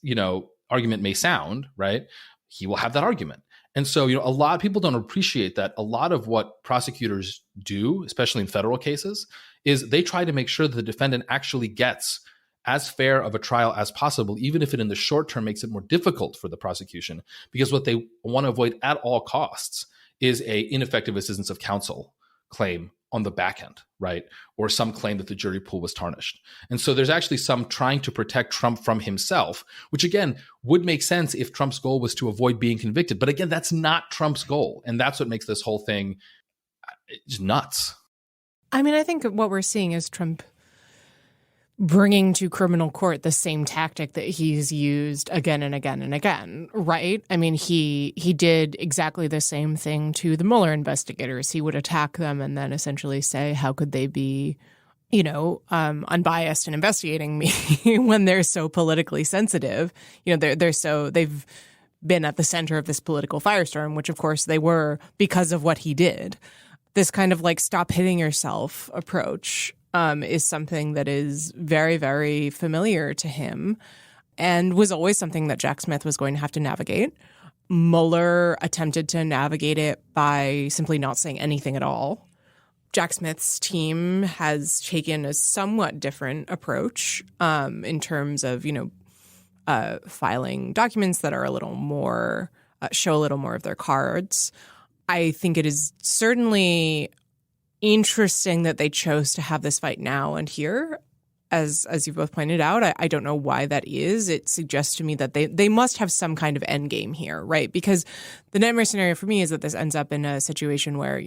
argument may sound, right, he will have that argument. And so, a lot of people don't appreciate that a lot of what prosecutors do, especially in federal cases, is they try to make sure that the defendant actually gets as fair of a trial as possible, even if it in the short term makes it more difficult for the prosecution, because what they want to avoid at all costs is a ineffective assistance of counsel claim on the back end, right? Or some claim that the jury pool was tarnished. And so there's actually some trying to protect Trump from himself, which again would make sense if Trump's goal was to avoid being convicted. But again, that's not Trump's goal. And that's what makes this whole thing just nuts. I mean, I think what we're seeing is Trump bringing to criminal court the same tactic that he's used again and again and again, right? I mean, he did exactly the same thing to the Mueller investigators. He would attack them and then essentially say, how could they be, unbiased in investigating me when they're so politically sensitive? They've been at the center of this political firestorm, which of course they were because of what he did. This kind of like stop hitting yourself approach is something that is very, very familiar to him and was always something that Jack Smith was going to have to navigate. Mueller attempted to navigate it by simply not saying anything at all. Jack Smith's team has taken a somewhat different approach in terms of, filing documents that are a little more, show a little more of their cards. I think it is certainly interesting that they chose to have this fight now and here. As you both pointed out, I don't know why that is. It suggests to me that they must have some kind of end game here, right? Because the nightmare scenario for me is that this ends up in a situation where,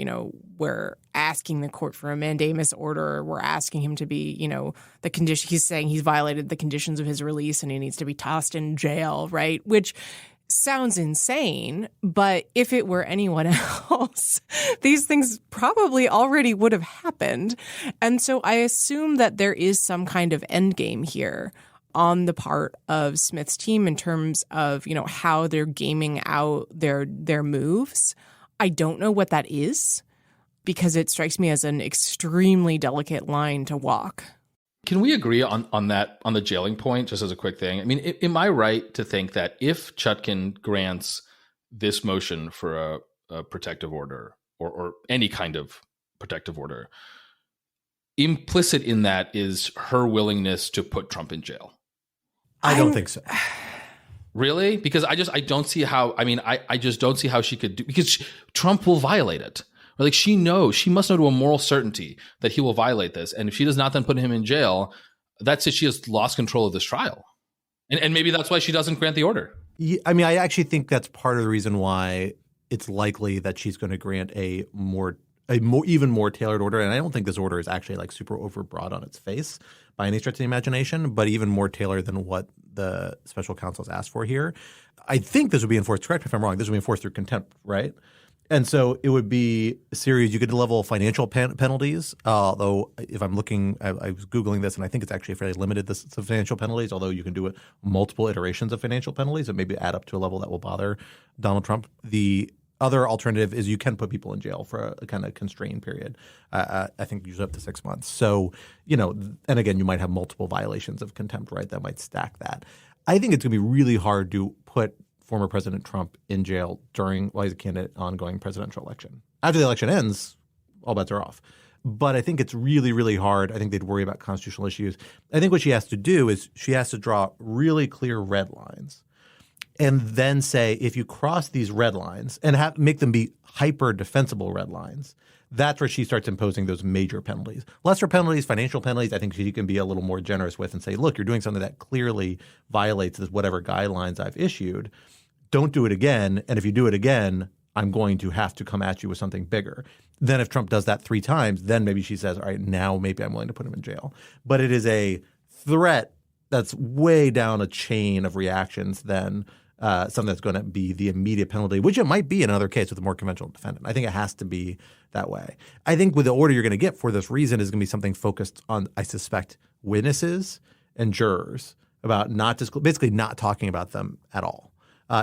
we're asking the court for a mandamus order. We're asking him to be, the condition. He's saying he's violated the conditions of his release and he needs to be tossed in jail, right? Which sounds insane, but if it were anyone else, these things probably already would have happened. And so I assume that there is some kind of end game here on the part of Smith's team in terms of, how they're gaming out their moves. I don't know what that is because it strikes me as an extremely delicate line to walk. Can we agree on that, on the jailing point, just as a quick thing? I mean, am I right to think that if Chutkan grants this motion for a protective order or any kind of protective order, implicit in that is her willingness to put Trump in jail? I don't think so. Really? Because I don't see how, I just don't see how she could do, because Trump will violate it. Like she must know to a moral certainty that he will violate this. And if she does not then put him in jail, that's it. She has lost control of this trial. And maybe that's why she doesn't grant the order. Yeah, I actually think that's part of the reason why it's likely that she's going to grant a even more tailored order. And I don't think this order is actually like super overbroad on its face by any stretch of the imagination, but even more tailored than what the special counsel has asked for here. I think this would be enforced, correct me if I'm wrong, this would be enforced through contempt, right? And so it would be a series, you could level financial penalties, although if I'm looking, I was Googling this and I think it's actually fairly limited, the financial penalties, although you can do it multiple iterations of financial penalties that maybe add up to a level that will bother Donald Trump. The other alternative is you can put people in jail for a kind of constrained period. I think usually up to 6 months. So, and again, you might have multiple violations of contempt, right? That might stack that. I think it's going to be really hard to put former President Trump in jail while he's a candidate ongoing presidential election. After the election ends, all bets are off. But I think it's really, really hard. I think they'd worry about constitutional issues. I think what she has to do is she has to draw really clear red lines. and then say, if you cross these red lines and make them be hyper defensible red lines, that's where she starts imposing those major penalties. Lesser penalties, financial penalties, I think she can be a little more generous with and say, look, you're doing something that clearly violates whatever guidelines I've issued. Don't do it again. And if you do it again, I'm going to have to come at you with something bigger. Then if Trump does that 3 times, then maybe she says, all right, now maybe I'm willing to put him in jail. But it is a threat that's way down a chain of reactions than something that's going to be the immediate penalty, which it might be in another case with a more conventional defendant. I think it has to be that way. I think with the order you're going to get for this reason is going to be something focused on, I suspect, witnesses and jurors about basically not talking about them at all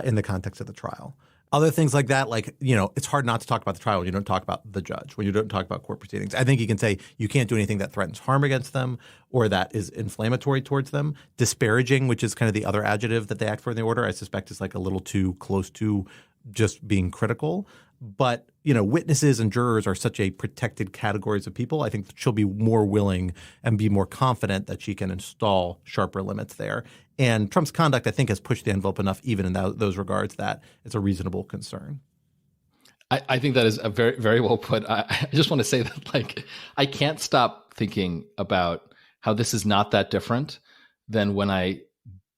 in the context of the trial. Other things like that, like, it's hard not to talk about the trial when you don't talk about the judge, when you don't talk about court proceedings. I think you can say you can't do anything that threatens harm against them or that is inflammatory towards them. Disparaging, which is kind of the other adjective that they act for in the order, I suspect is like a little too close to just being critical. But, witnesses and jurors are such a protected categories of people. I think she'll be more willing and be more confident that she can install sharper limits there. And Trump's conduct, I think, has pushed the envelope enough even in those regards that it's a reasonable concern. I think that is a very, very well put. I just want to say that, I can't stop thinking about how this is not that different than when I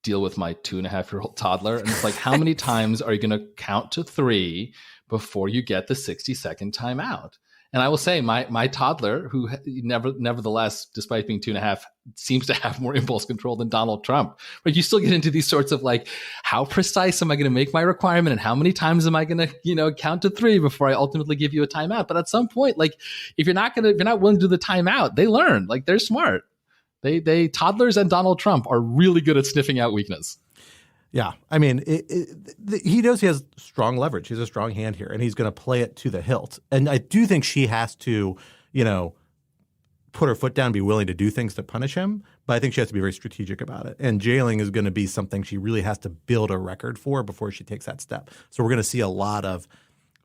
deal with my 2.5-year-old toddler. And it's like, how many times are you going to count to 3 before you get the 60-second timeout? And I will say my toddler, who nevertheless, despite being 2.5, seems to have more impulse control than Donald Trump. But you still get into these sorts of how precise am I going to make my requirement and how many times am I going to, count to 3 before I ultimately give you a timeout? But at some point, if you're not willing to do the timeout, they learn. They're smart. They toddlers and Donald Trump are really good at sniffing out weakness. Yeah. I mean, he knows he has strong leverage. He has a strong hand here, and he's going to play it to the hilt. And I do think she has to, put her foot down, be willing to do things to punish him. But I think she has to be very strategic about it. And jailing is going to be something she really has to build a record for before she takes that step. So we're going to see a lot of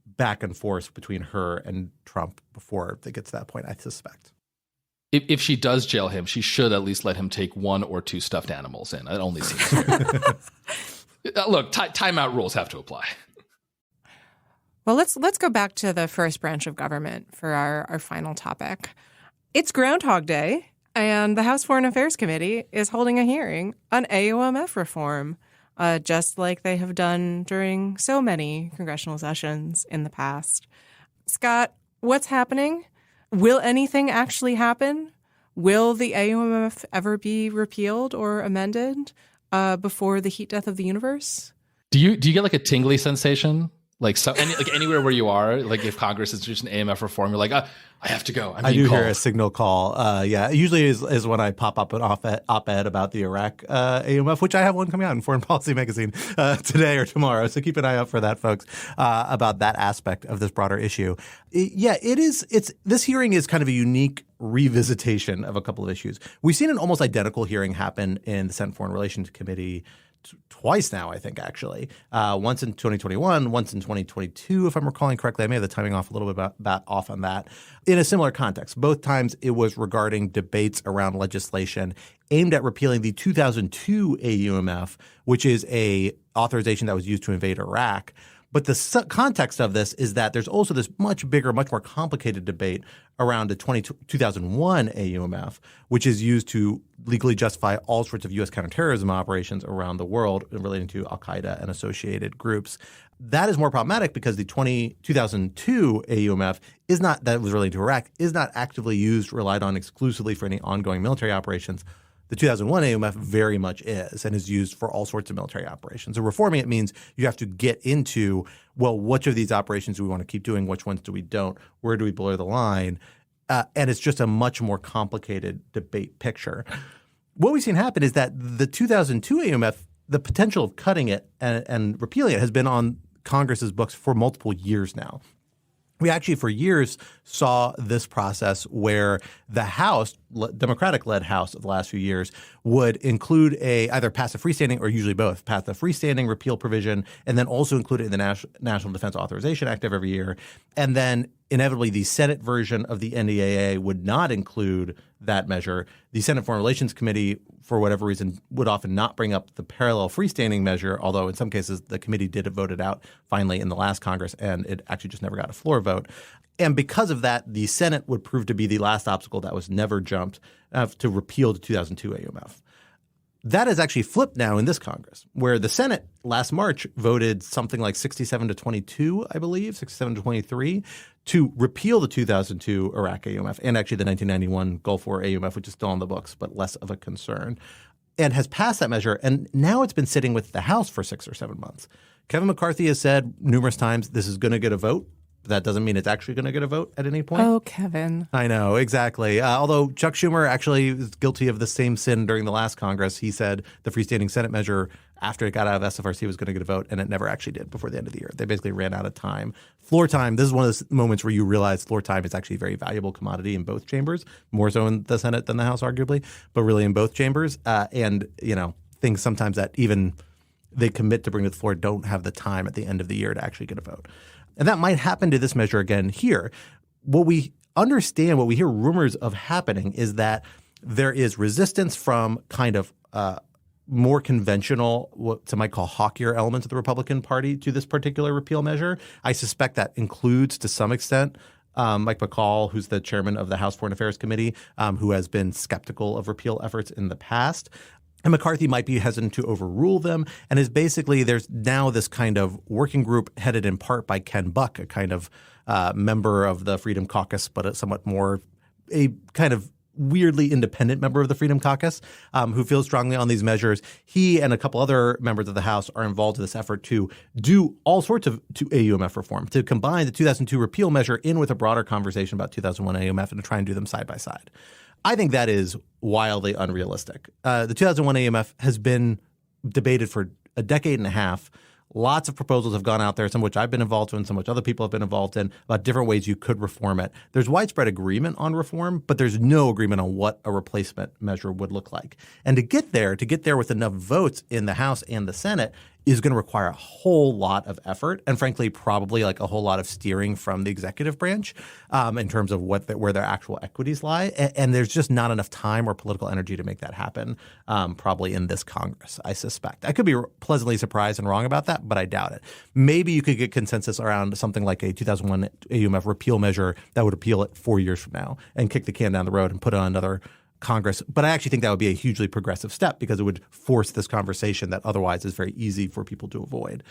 back and forth between her and Trump before they get to that point, I suspect. If she does jail him, she should at least let him take 1 or 2 stuffed animals in. It only seems fair. Look, timeout rules have to apply. Well, let's go back to the first branch of government for our final topic. It's Groundhog Day, and the House Foreign Affairs Committee is holding a hearing on AUMF reform, just like they have done during so many congressional sessions in the past. Scott, what's happening? Will anything actually happen? Will the AUMF ever be repealed or amended before the heat death of the universe? Do you get a tingly sensation? Anywhere where you are, if Congress is just an AMF reform, you're like, I have to go. I do hear a signal call. Yeah, it usually is when I pop up an op-ed about the Iraq AUMF, which I have one coming out in Foreign Policy Magazine today or tomorrow. So keep an eye out for that, folks, about that aspect of this broader issue. This hearing is kind of a unique revisitation of a couple of issues. We've seen an almost identical hearing happen in the Senate Foreign Relations Committee twice now, I think, actually. Once in 2021, once in 2022, if I'm recalling correctly. I may have the timing off a little bit off on that. In a similar context, both times it was regarding debates around legislation aimed at repealing the 2002 AUMF, which is a authorization that was used to invade Iraq. But the context of this is that there's also this much bigger, much more complicated debate around the 2001 AUMF, which is used to legally justify all sorts of U.S. counterterrorism operations around the world relating to al-Qaeda and associated groups. That is more problematic because the 2002 AUMF that was relating to Iraq is not actively used, relied on exclusively for any ongoing military operations. The 2001 AUMF very much is and is used for all sorts of military operations. So reforming it means you have to get into, well, which of these operations do we want to keep doing? Which ones do we don't? Where do we blur the line? And it's just a much more complicated debate picture. What we've seen happen is that the 2002 AUMF, the potential of cutting it and repealing it has been on Congress's books for multiple years now. We actually for years saw this process where the House, Democratic-led House of the last few years, would include either pass a freestanding or usually both, pass the freestanding repeal provision and then also include it in the National Defense Authorization Act of every year. And then inevitably the Senate version of the NDAA would not include that measure. The Senate Foreign Relations Committee, for whatever reason, would often not bring up the parallel freestanding measure, although in some cases the committee did vote it out finally in the last Congress, and it actually just never got a floor vote. And because of that, the Senate would prove to be the last obstacle that was never jumped to repeal the 2002 AUMF. That has actually flipped now in this Congress, where the Senate last March voted something like 67 to 22, I believe, 67 to 23, to repeal the 2002 Iraq AUMF and actually the 1991 Gulf War AUMF, which is still on the books, but less of a concern, and has passed that measure. And now it's been sitting with the House for 6 or 7 months. Kevin McCarthy has said numerous times this is going to get a vote. That doesn't mean it's actually going to get a vote at any point. Oh, Kevin. I know, exactly. Although Chuck Schumer actually is guilty of the same sin during the last Congress. He said the freestanding Senate measure, after it got out of SFRC, was going to get a vote, and it never actually did before the end of the year. They basically ran out of time. Floor time, this is one of those moments where you realize floor time is actually a very valuable commodity in both chambers, more so in the Senate than the House, arguably, but really in both chambers. And, things sometimes that even they commit to bring to the floor don't have the time at the end of the year to actually get a vote. And that might happen to this measure again here. What we understand, what we hear rumors of happening is that there is resistance from kind of more conventional, what some might call hawkier elements of the Republican Party to this particular repeal measure. I suspect that includes to some extent Mike McCall, who's the chairman of the House Foreign Affairs Committee, who has been skeptical of repeal efforts in the past. And McCarthy might be hesitant to overrule them, and is basically there's now this kind of working group headed in part by Ken Buck, a kind of member of the Freedom Caucus, but a kind of weirdly independent member of the Freedom Caucus who feels strongly on these measures. He and a couple other members of the House are involved in this effort to do all sorts of AUMF reform, to combine the 2002 repeal measure in with a broader conversation about 2001 AUMF and to try and do them side by side. I think that is wildly unrealistic. The 2001 AUMF has been debated for a decade and a half. Lots of proposals have gone out there, some of which I've been involved in, some of which other people have been involved in, about different ways you could reform it. There's widespread agreement on reform, but there's no agreement on what a replacement measure would look like. And to get there with enough votes in the House and the Senate is going to require a whole lot of effort and, frankly, probably like a whole lot of steering from the executive branch in terms of where their actual equities lie. And there's just not enough time or political energy to make that happen probably in this Congress, I suspect. I could be pleasantly surprised and wrong about that, but I doubt it. Maybe you could get consensus around something like a 2001 AUMF repeal measure that would repeal it 4 years from now and kick the can down the road and put on another Congress. But I actually think that would be a hugely progressive step because it would force this conversation that otherwise is very easy for people to avoid.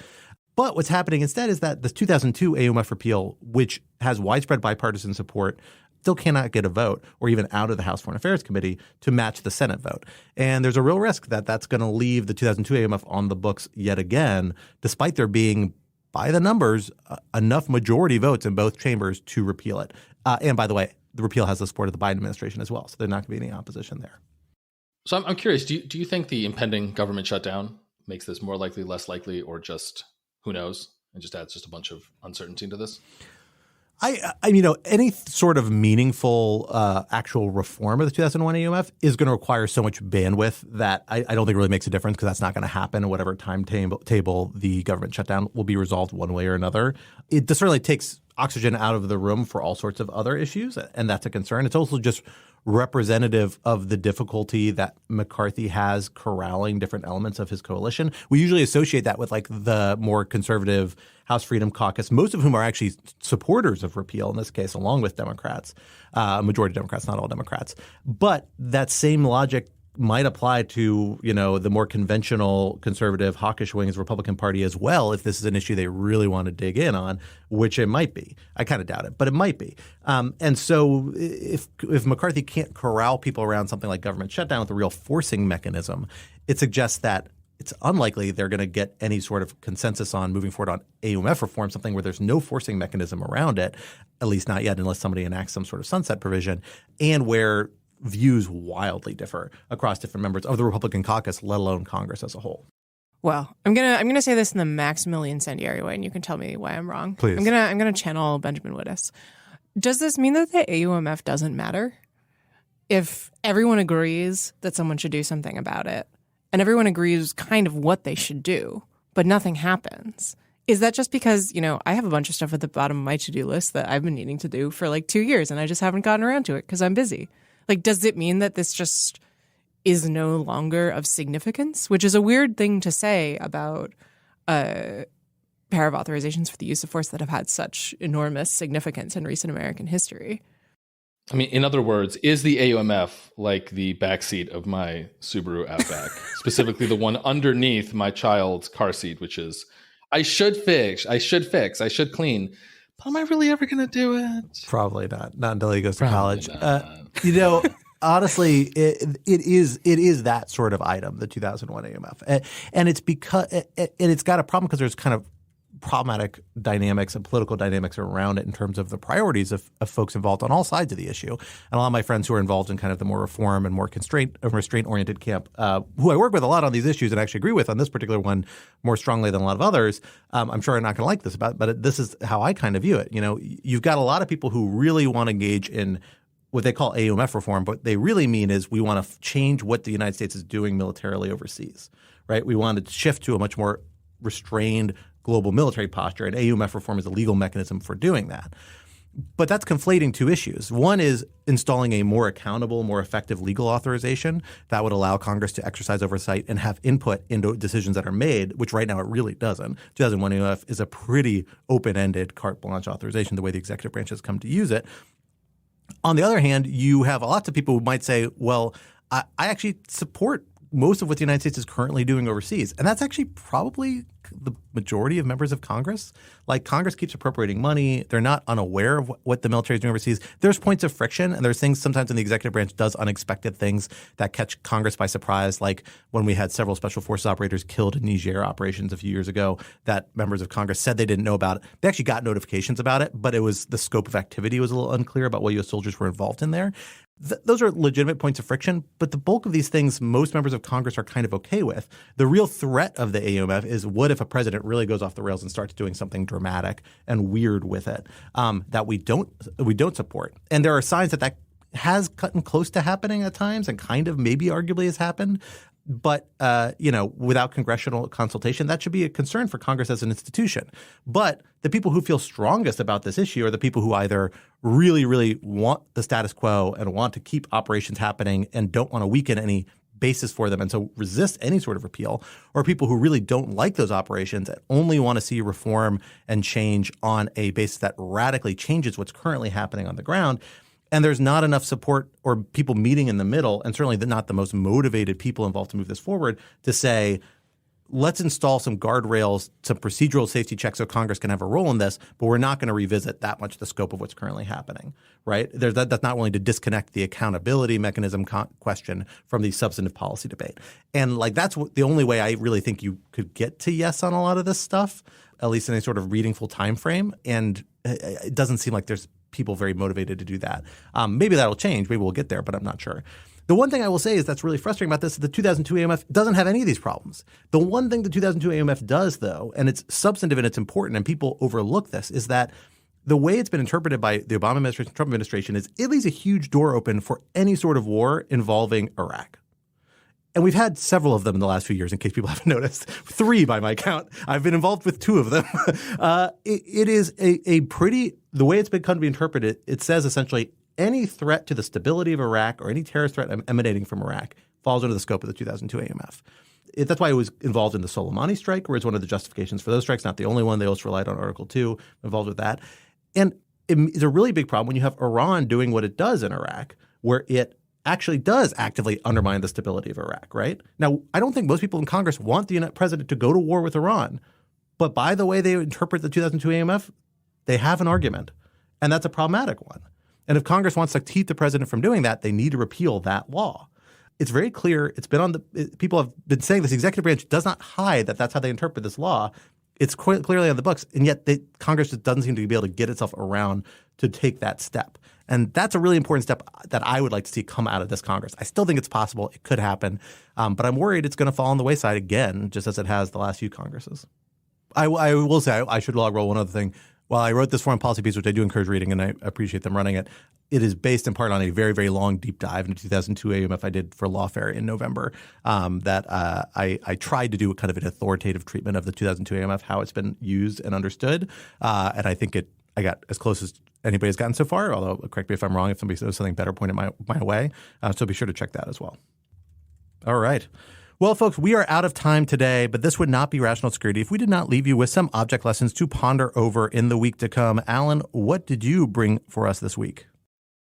But what's happening instead is that the 2002 AUMF repeal, which has widespread bipartisan support, still cannot get a vote or even out of the House Foreign Affairs Committee to match the Senate vote. And there's a real risk that that's going to leave the 2002 AUMF on the books yet again, despite there being, by the numbers, enough majority votes in both chambers to repeal it. And by the way, the repeal has the support of the Biden administration as well, so there's not going to be any opposition there. So I'm curious, do you think the impending government shutdown makes this more likely, less likely, or just who knows, and just adds just a bunch of uncertainty to this? Any sort of meaningful actual reform of the 2001 AUMF is going to require so much bandwidth that I don't think it really makes a difference because that's not going to happen. Whatever timetable the government shutdown will be resolved one way or another. It certainly takes oxygen out of the room for all sorts of other issues, and that's a concern. It's also just representative of the difficulty that McCarthy has corralling different elements of his coalition. We usually associate that with like the more conservative House Freedom Caucus, most of whom are actually supporters of repeal in this case, along with Democrats, majority Democrats, not all Democrats. But that same logic might apply to, the more conventional conservative hawkish wings of the Republican Party as well if this is an issue they really want to dig in on, which it might be. I kind of doubt it, but it might be. And so if McCarthy can't corral people around something like government shutdown with a real forcing mechanism, it suggests that it's unlikely they're going to get any sort of consensus on moving forward on AUMF reform, something where there's no forcing mechanism around it, at least not yet, unless somebody enacts some sort of sunset provision, and where views wildly differ across different members of the Republican caucus, let alone Congress as a whole. Well, I'm gonna say this in the maximally incendiary way, and you can tell me why I'm wrong. Please. I'm gonna channel Benjamin Wittes. Does this mean that the AUMF doesn't matter? If everyone agrees that someone should do something about it, and everyone agrees kind of what they should do, but nothing happens, Is that just because, I have a bunch of stuff at the bottom of my to-do list that I've been needing to do for like 2 years and I just haven't gotten around to it because I'm busy? Like, does it mean that this just is no longer of significance? Which is a weird thing to say about a pair of authorizations for the use of force that have had such enormous significance in recent American history. I mean, in other words, is the AUMF like the backseat of my Subaru Outback, specifically the one underneath my child's car seat, which is, I should clean, but am I really ever going to do it? Probably not. Not until he goes to Probably college. Honestly, it is that sort of item, the 2001 AUMF, and it's because it's got a problem because there's kind of problematic dynamics and political dynamics around it in terms of the priorities of folks involved on all sides of the issue. And a lot of my friends who are involved in kind of the more reform and more restraint-oriented camp, who I work with a lot on these issues and actually agree with on this particular one more strongly than a lot of others, I'm sure are not going to like this but this is how I kind of view it. You've got a lot of people who really want to engage in what they call AUMF reform, but what they really mean is we want to change what the United States is doing militarily overseas, right? We want to shift to a much more restrained global military posture, and AUMF reform is a legal mechanism for doing that. But that's conflating two issues. One is installing a more accountable, more effective legal authorization that would allow Congress to exercise oversight and have input into decisions that are made, which right now it really doesn't. 2001 AUMF is a pretty open-ended carte blanche authorization, the way the executive branch has come to use it. On the other hand, you have lots of people who might say, well, I actually support most of what the United States is currently doing overseas. And that's actually probably the majority of members of Congress. Like, Congress keeps appropriating money. They're not unaware of what the military is doing overseas. There's points of friction, and there's things sometimes when the executive branch does unexpected things that catch Congress by surprise, like when we had several special forces operators killed in Niger operations a few years ago that members of Congress said they didn't know about it. They actually got notifications about it, but it was the scope of activity was a little unclear about what U.S. soldiers were involved in there. Those are legitimate points of friction, but the bulk of these things most members of Congress are kind of okay with. The real threat of the AUMF is what if a president really goes off the rails and starts doing something dramatic and weird with it that we don't support. And there are signs that has gotten close to happening at times and kind of maybe arguably has happened. But, without congressional consultation, that should be a concern for Congress as an institution. But the people who feel strongest about this issue are the people who either really, really want the status quo and want to keep operations happening and don't want to weaken any basis for them and so resist any sort of repeal, or people who really don't like those operations and only want to see reform and change on a basis that radically changes what's currently happening on the ground. And there's not enough support or people meeting in the middle, and certainly not the most motivated people involved to move this forward, to say, let's install some guardrails, some procedural safety checks so Congress can have a role in this, but we're not going to revisit that much the scope of what's currently happening, right? That's not willing to disconnect the accountability mechanism question from the substantive policy debate. And that's the only way I really think you could get to yes on a lot of this stuff, at least in a sort of readingful time frame. And it doesn't seem like there's people very motivated to do that. Maybe that'll change. Maybe we'll get there, but I'm not sure. The one thing I will say is that's really frustrating about this is the 2002 AUMF doesn't have any of these problems. The one thing the 2002 AUMF does, though, and it's substantive and it's important and people overlook this, is that the way it's been interpreted by the Obama administration, Trump administration, is it leaves a huge door open for any sort of war involving Iraq. And we've had several of them in the last few years, in case people haven't noticed. 3 by my count. I've been involved with 2 of them. It is a pretty – the way it's become to be interpreted, it says essentially any threat to the stability of Iraq or any terrorist threat emanating from Iraq falls under the scope of the 2002 AUMF. That's why it was involved in the Soleimani strike, where it's one of the justifications for those strikes, not the only one. They also relied on Article 2, involved with that. And it's a really big problem when you have Iran doing what it does in Iraq, where it actually does actively undermine the stability of Iraq, right? Now, I don't think most people in Congress want the president to go to war with Iran. But by the way they interpret the 2002 AUMF, they have an argument. And that's a problematic one. And if Congress wants to keep the president from doing that, they need to repeal that law. It's very clear. It's been on people have been saying this. The executive branch does not hide that that's how they interpret this law. It's quite clearly on the books. And yet Congress just doesn't seem to be able to get itself around to take that step. And that's a really important step that I would like to see come out of this Congress. I still think it's possible. It could happen. But I'm worried it's going to fall on the wayside again, just as it has the last few Congresses. I will say I should log roll one other thing. While I wrote this foreign policy piece, which I do encourage reading, and I appreciate them running it, it is based in part on a very, very long deep dive into 2002 AUMF I did for Lawfare in November that I tried to do kind of an authoritative treatment of the 2002 AUMF, how it's been used and understood. And I think I got as close as anybody has gotten so far, although correct me if I'm wrong, if somebody knows something better, point it my way. So be sure to check that as well. All right. Well, folks, we are out of time today, but this would not be Rational Security if we did not leave you with some object lessons to ponder over in the week to come. Alan, what did you bring for us this week?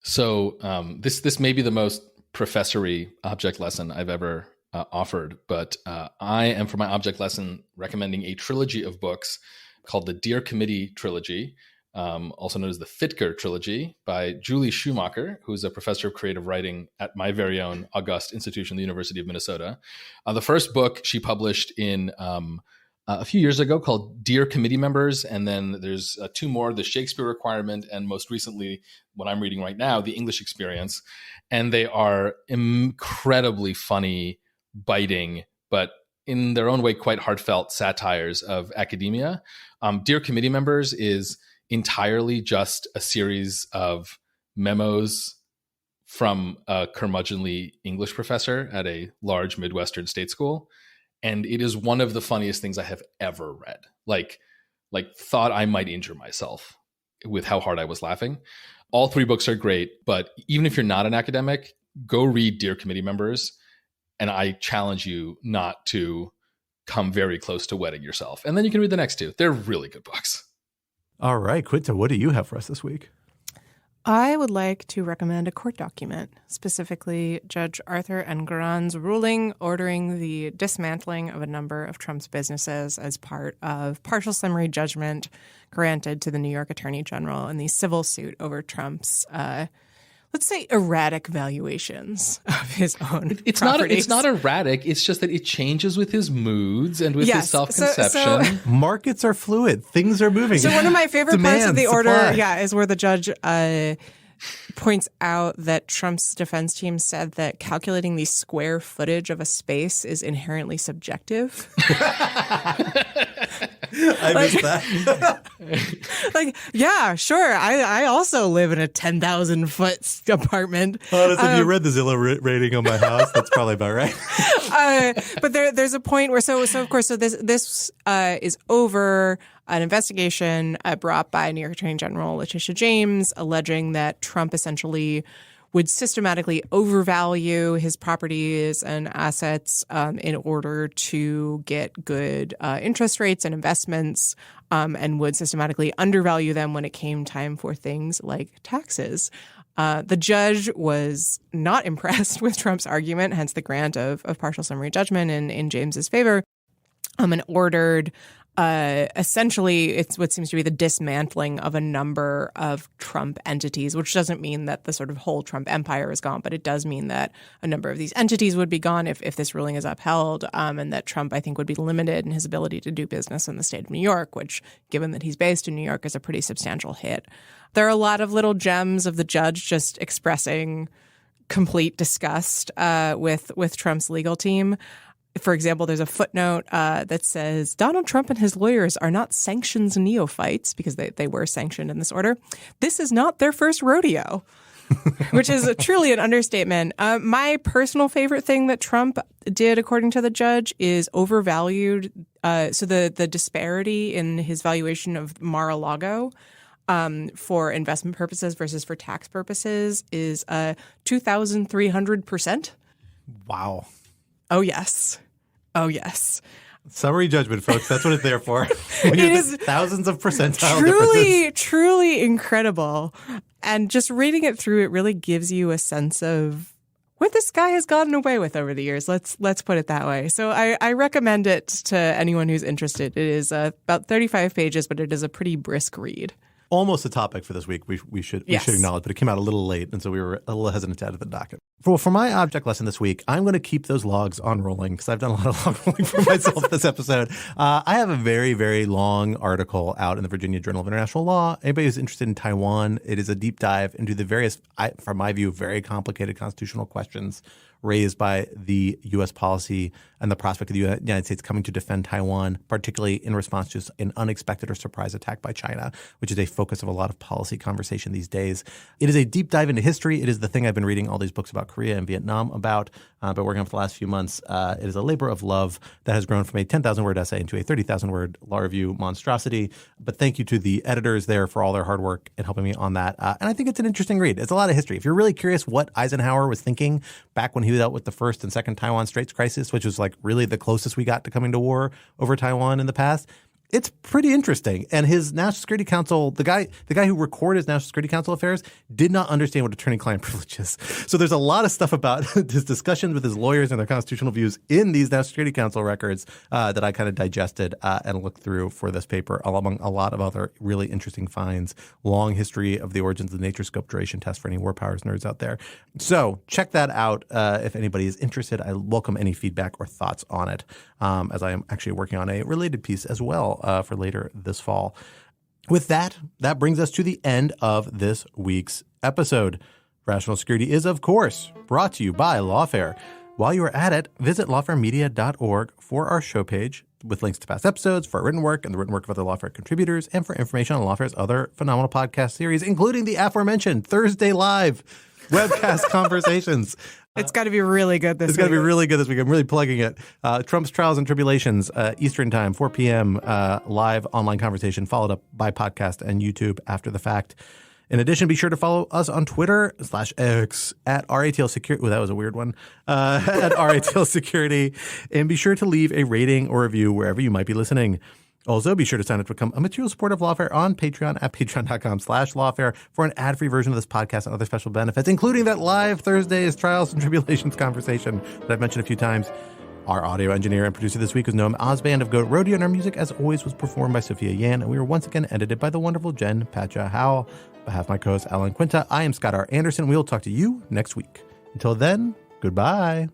So this may be the most professory object lesson I've ever offered, but I am, for my object lesson, recommending a trilogy of books called the Dear Committee Trilogy, also known as the Fittger Trilogy, by Julie Schumacher, who's a professor of creative writing at my very own august institution, the University of Minnesota. The first book she published in a few years ago called Dear Committee Members, and then there's two more, The Shakespeare Requirement, and most recently, what I'm reading right now, The English Experience. And they are incredibly funny, biting, but in their own way, quite heartfelt satires of academia. Dear Committee Members is entirely just a series of memos from a curmudgeonly English professor at a large Midwestern state school. And it is one of the funniest things I have ever read. Like thought I might injure myself with how hard I was laughing. All three books are great, but even if you're not an academic, go read Dear Committee Members. And I challenge you not to come very close to wetting yourself. And then you can read the next two. They're really good books. All right, Quinta, what do you have for us this week? I would like to recommend a court document, specifically Judge Arthur Engoron's ruling ordering the dismantling of a number of Trump's businesses as part of partial summary judgment granted to the New York Attorney General in the civil suit over Trump's, let's say, erratic valuations of his own properties. It's not erratic. It's just that it changes with his moods and with his self-conception. Markets are fluid. Things are moving. So one of my favorite parts of the order, supply. is where the judge points out that Trump's defense team said that calculating the square footage of a space is inherently subjective. I missed that. Yeah, sure. I also live in a 10,000 foot apartment. Honestly, if you read the Zillow rating on my house, that's probably about right. But there's a point where of course this is over an investigation brought by New York Attorney General Letitia James, alleging that Trump essentially would systematically overvalue his properties and assets in order to get good interest rates and investments, and would systematically undervalue them when it came time for things like taxes. The judge was not impressed with Trump's argument, hence the grant of partial summary judgment in James's favor, and ordered essentially it's what seems to be the dismantling of a number of Trump entities, which doesn't mean that the sort of whole Trump empire is gone, but it does mean that a number of these entities would be gone if this ruling is upheld, and that Trump, I think, would be limited in his ability to do business in the state of New York, which, given that he's based in New York, is a pretty substantial hit. There are a lot of little gems of the judge just expressing complete disgust with Trump's legal team. For example, there's a footnote that says Donald Trump and his lawyers are not sanctions neophytes, because they were sanctioned in this order. This is not their first rodeo, which is truly an understatement. My personal favorite thing that Trump did, according to the judge, is overvalued. So the disparity in his valuation of Mar-a-Lago for investment purposes versus for tax purposes is 2,300%. Wow. Oh, yes. Oh, yes. Summary judgment, folks. That's what it's there for. It is thousands of percentile truly, truly incredible. And just reading it through, it really gives you a sense of what this guy has gotten away with over the years. Let's put it that way. So I recommend it to anyone who's interested. It is about 35 pages, but it is a pretty brisk read. Almost a topic for this week, we should acknowledge, but it came out a little late, and so we were a little hesitant to add to the docket. For my object lesson this week, I'm going to keep those logs on rolling because I've done a lot of log rolling for myself this episode. I have a very, very long article out in the Virginia Journal of International Law. Anybody who's interested in Taiwan, it is a deep dive into the various, from my view, very complicated constitutional questions raised by the U.S. policy and the prospect of the United States coming to defend Taiwan, particularly in response to an unexpected or surprise attack by China, which is a focus of a lot of policy conversation these days. It is a deep dive into history. It is the thing I've been reading all these books about Korea and Vietnam about, but working on for the last few months. It is a labor of love that has grown from a 10,000-word essay into a 30,000-word law review monstrosity. But thank you to the editors there for all their hard work in helping me on that. And I think it's an interesting read. It's a lot of history. If you're really curious what Eisenhower was thinking back when he dealt with the first and second Taiwan Straits crisis, which was like really the closest we got to coming to war over Taiwan in the past, it's pretty interesting. And his National Security Council, the guy who recorded his National Security Council affairs, did not understand what attorney-client privilege is. So there's a lot of stuff about his discussions with his lawyers and their constitutional views in these National Security Council records that I kind of digested and looked through for this paper, among a lot of other really interesting finds. Long history of the origins of the nature scope duration test for any war powers nerds out there. So check that out if anybody is interested. I welcome any feedback or thoughts on it, as I am actually working on a related piece as well for later this fall. With that brings us to the end of this week's episode. Rational Security is, of course, brought to you by Lawfare. While you are at it, visit lawfaremedia.org for our show page with links to past episodes, for our written work and the written work of other Lawfare contributors, and for information on Lawfare's other phenomenal podcast series, including the aforementioned Thursday Live webcast conversations. It's got to be really good this week. It's got to be really good this week. I'm really plugging it. Trump's Trials and Tribulations, Eastern Time, 4 p.m., live online conversation, followed up by podcast and YouTube after the fact. In addition, be sure to follow us on Twitter /X at RATL Security. Oh, that was a weird one. At RATL Security. And be sure to leave a rating or review wherever you might be listening. Also, be sure to sign up to become a material supporter of Lawfare on Patreon at patreon.com/Lawfare for an ad-free version of this podcast and other special benefits, including that live Thursday's Trials and Tribulations conversation that I've mentioned a few times. Our audio engineer and producer this week was Noam Osband of Goat Rodeo, and our music, as always, was performed by Sophia Yan, and we were once again edited by the wonderful Jen Patja Howell. On behalf of my co-host, Alan Quinta, I am Scott R. Anderson. We will talk to you next week. Until then, goodbye.